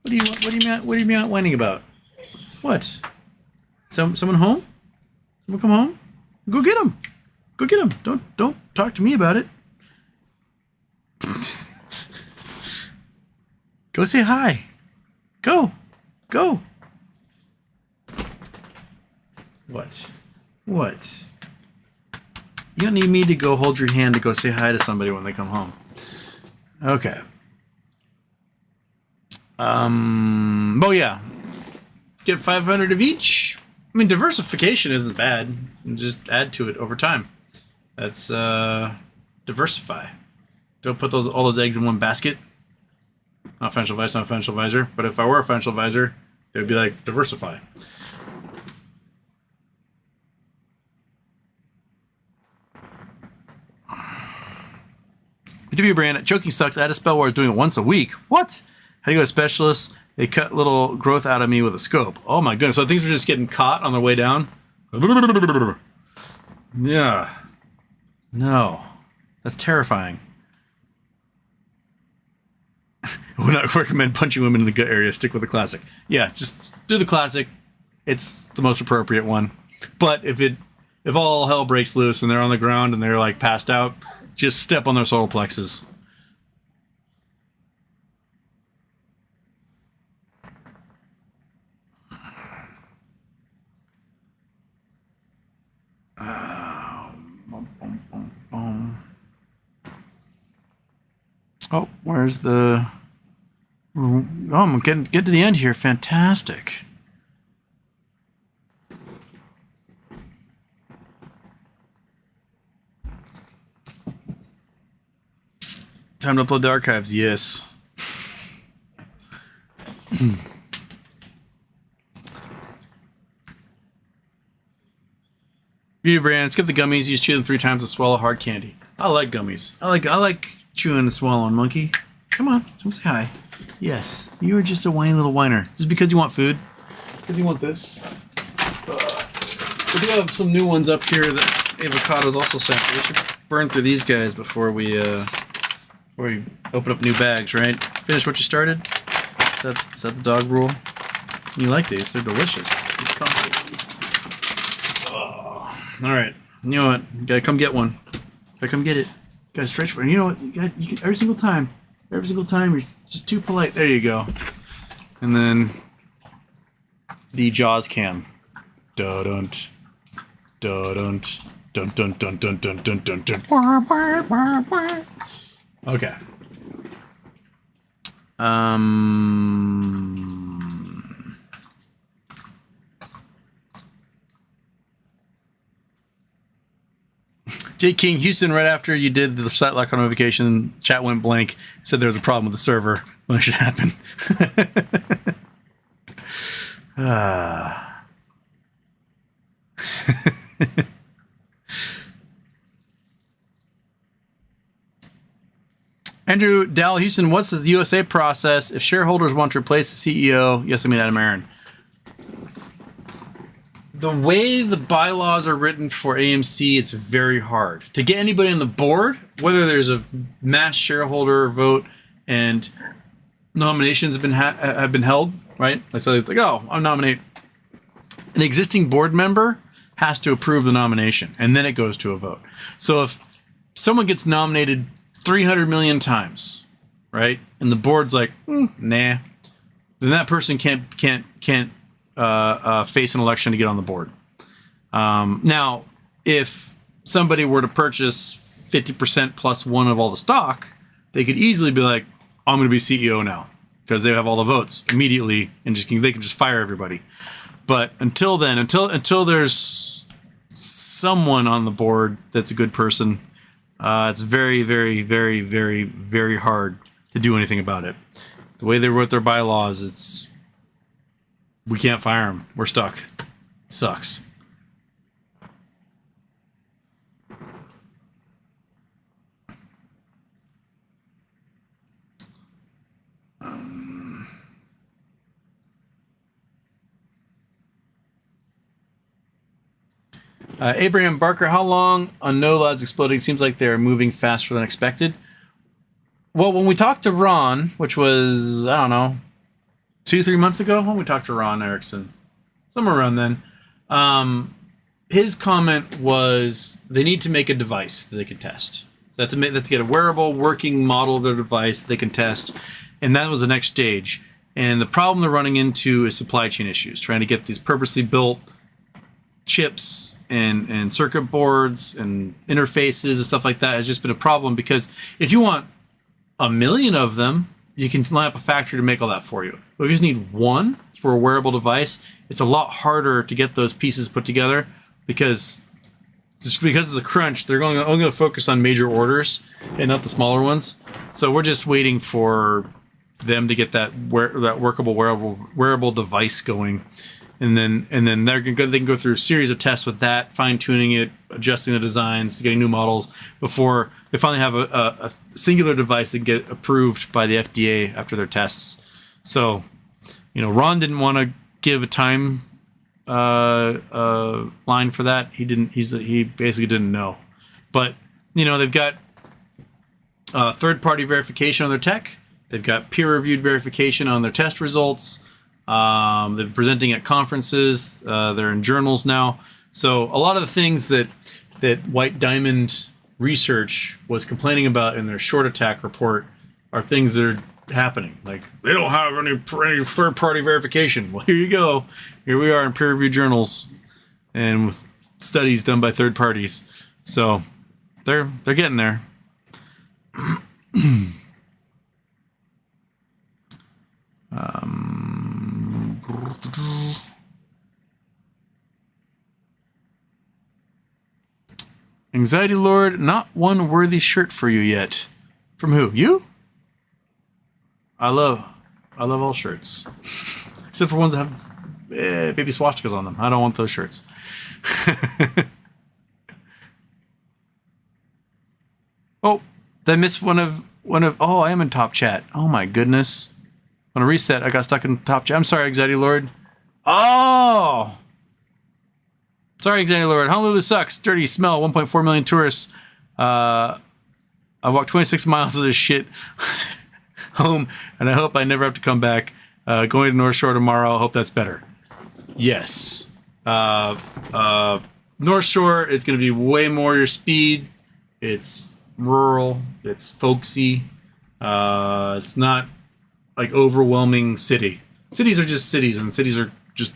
What do you mean whining about? What? Someone home? Someone come home? Go get him. Go get him. Don't talk to me about it. Go say hi. Go. What? You don't need me to go hold your hand to go say hi to somebody when they come home. Okay. Oh yeah. Get 500 of each. I mean, diversification isn't bad. Just add to it over time. That's diversify. Don't put all those eggs in one basket. Not financial advice, not financial advisor. But if I were a financial advisor, it would be like diversify. BBBY brand, choking sucks. I had a spell where I was doing it once a week. What? How do you go to specialists? They cut little growth out of me with a scope. Oh my goodness. So things are just getting caught on their way down? Yeah. No. That's terrifying. I would not recommend punching women in the gut area. Stick with the classic. Yeah, just do the classic. It's the most appropriate one. But if all hell breaks loose and they're on the ground and they're like passed out, just step on their solar plexus. Oh, where's the... Oh, I'm getting to the end here. Fantastic. Time to upload the archives. Yes. BBBY brand. Skip the gummies. You just chew them 3 times and swallow hard candy. I like gummies. I like chewing and swallowing, monkey. Come on, come say hi. Yes, you are just a whiny little whiner. Just because you want food? Because you want this? We do have some new ones up here that Avocado's also sent. We should burn through these guys before we open up new bags, right? Finish what you started? Is that the dog rule? You like these? They're delicious. These all right. You know what? You gotta come get one. Gotta come get it. Gotta stretch for it. You know what? You can, every single time you're just too polite. There you go. And then the Jaws cam. Dun-dun. Dun-dun. Dun-dun-dun-dun-dun-dun-dun. Okay. J. King, Houston, right after you did the site lock on notification, chat went blank, said there was a problem with the server. When it should happen. Andrew Dal Houston, what's the USA process if shareholders want to replace the CEO? Yes, I mean Adam Aaron. The way the bylaws are written for AMC, it's very hard to get anybody on the board, whether there's a mass shareholder vote and nominations have been held, right? So it's like, oh, I'll nominate. An existing board member has to approve the nomination, and then it goes to a vote. So if someone gets nominated 300 million times, right, and the board's like, nah, then that person can't face an election to get on the board. Now, if somebody were to purchase 50% plus one of all the stock, they could easily be like, I'm going to be CEO now, because they have all the votes immediately, and they can just fire everybody. But until then, until there's someone on the board that's a good person, it's very, very, very, very, very hard to do anything about it. The way they wrote their bylaws, we can't fire them. We're stuck. It sucks. Abraham Barker, how long on no lads exploding? Seems like they're moving faster than expected. Well, when we talked to Ron, which was, I don't know, 2-3 months ago, when we talked to Ron Erickson, somewhere around then, his comment was they need to make a device that they can test. So that's to get a wearable working model of their device that they can test. And that was the next stage. And the problem they're running into is supply chain issues, trying to get these purposely built chips and circuit boards and interfaces and stuff like that has just been a problem, because if you want 1 million of them, you can line up a factory to make all that for you. But if you just need one for a wearable device, it's a lot harder to get those pieces put together, because of the crunch, they're only going to focus on major orders and not the smaller ones. So we're just waiting for them to get that workable wearable device going. And then they can go through a series of tests with that, fine-tuning it, adjusting the designs, getting new models before they finally have a singular device that can get approved by the FDA after their tests. So, Ron didn't want to give a time line for that. He didn't. He basically didn't know. But they've got third-party verification on their tech. They've got peer-reviewed verification on their test results. They've been presenting at conferences. They're in journals now. So a lot of the things that White Diamond Research was complaining about in their short attack report are things that are happening. Like, they don't have any third-party verification. Well, here you go. Here we are in peer-reviewed journals and with studies done by third parties. So they're getting there. Anxiety Lord, not one worthy shirt for you yet. From who? You? I love all shirts. Except for ones that have baby swastikas on them. I don't want those shirts. Oh, did I miss one of oh, I am in top chat. Oh my goodness. On a reset, I got stuck in top chat. I'm sorry, Anxiety Lord. Oh! Sorry, Anxiety Lord. Honolulu sucks. Dirty smell. 1.4 million tourists. I walked 26 miles of this shit home, and I hope I never have to come back. Going to North Shore tomorrow. I hope that's better. Yes. North Shore is going to be way more your speed. It's rural. It's folksy. It's not like overwhelming city. Cities are just cities, and cities are just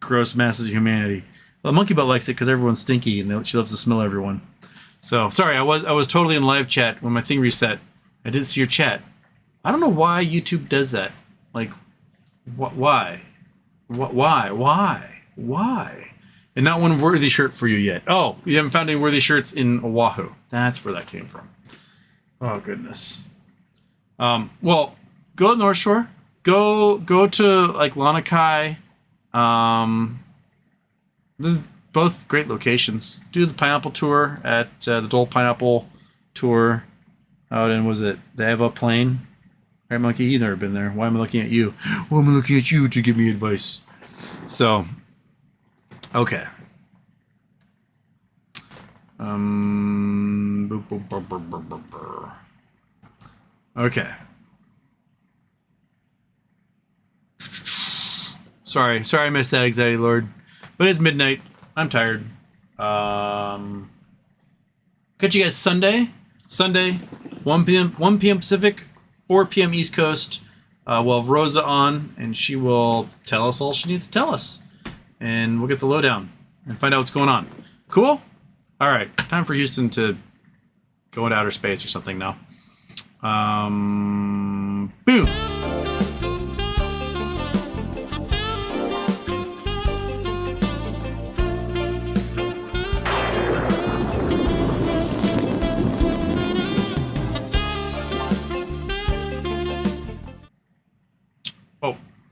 gross masses of humanity. Well, Monkey Butt likes it because everyone's stinky, and she loves to smell everyone. So sorry, I was totally in live chat when my thing reset. I didn't see your chat. I don't know why YouTube does that. Like, why? Why? And not one worthy shirt for you yet. Oh, you haven't found any worthy shirts in Oahu. That's where that came from. Oh goodness. Well, go to North Shore. Go to like Lanakai. This is both great locations. Do the pineapple tour at the Dole Pineapple Tour. Oh, then was it the Eva plane? Right, Monkey? You've never been there. Why am I looking at you? Why am I looking at you to give me advice? So, okay. Okay. Sorry I missed that, Anxiety Lord. But it's midnight. I'm tired. Catch you guys Sunday. 1 p.m. Pacific, 4 p.m. East Coast. We'll have Roza on, and she will tell us all she needs to tell us. And we'll get the lowdown and find out what's going on. Cool? All right. Time for Houston to go into outer space or something now. Boom.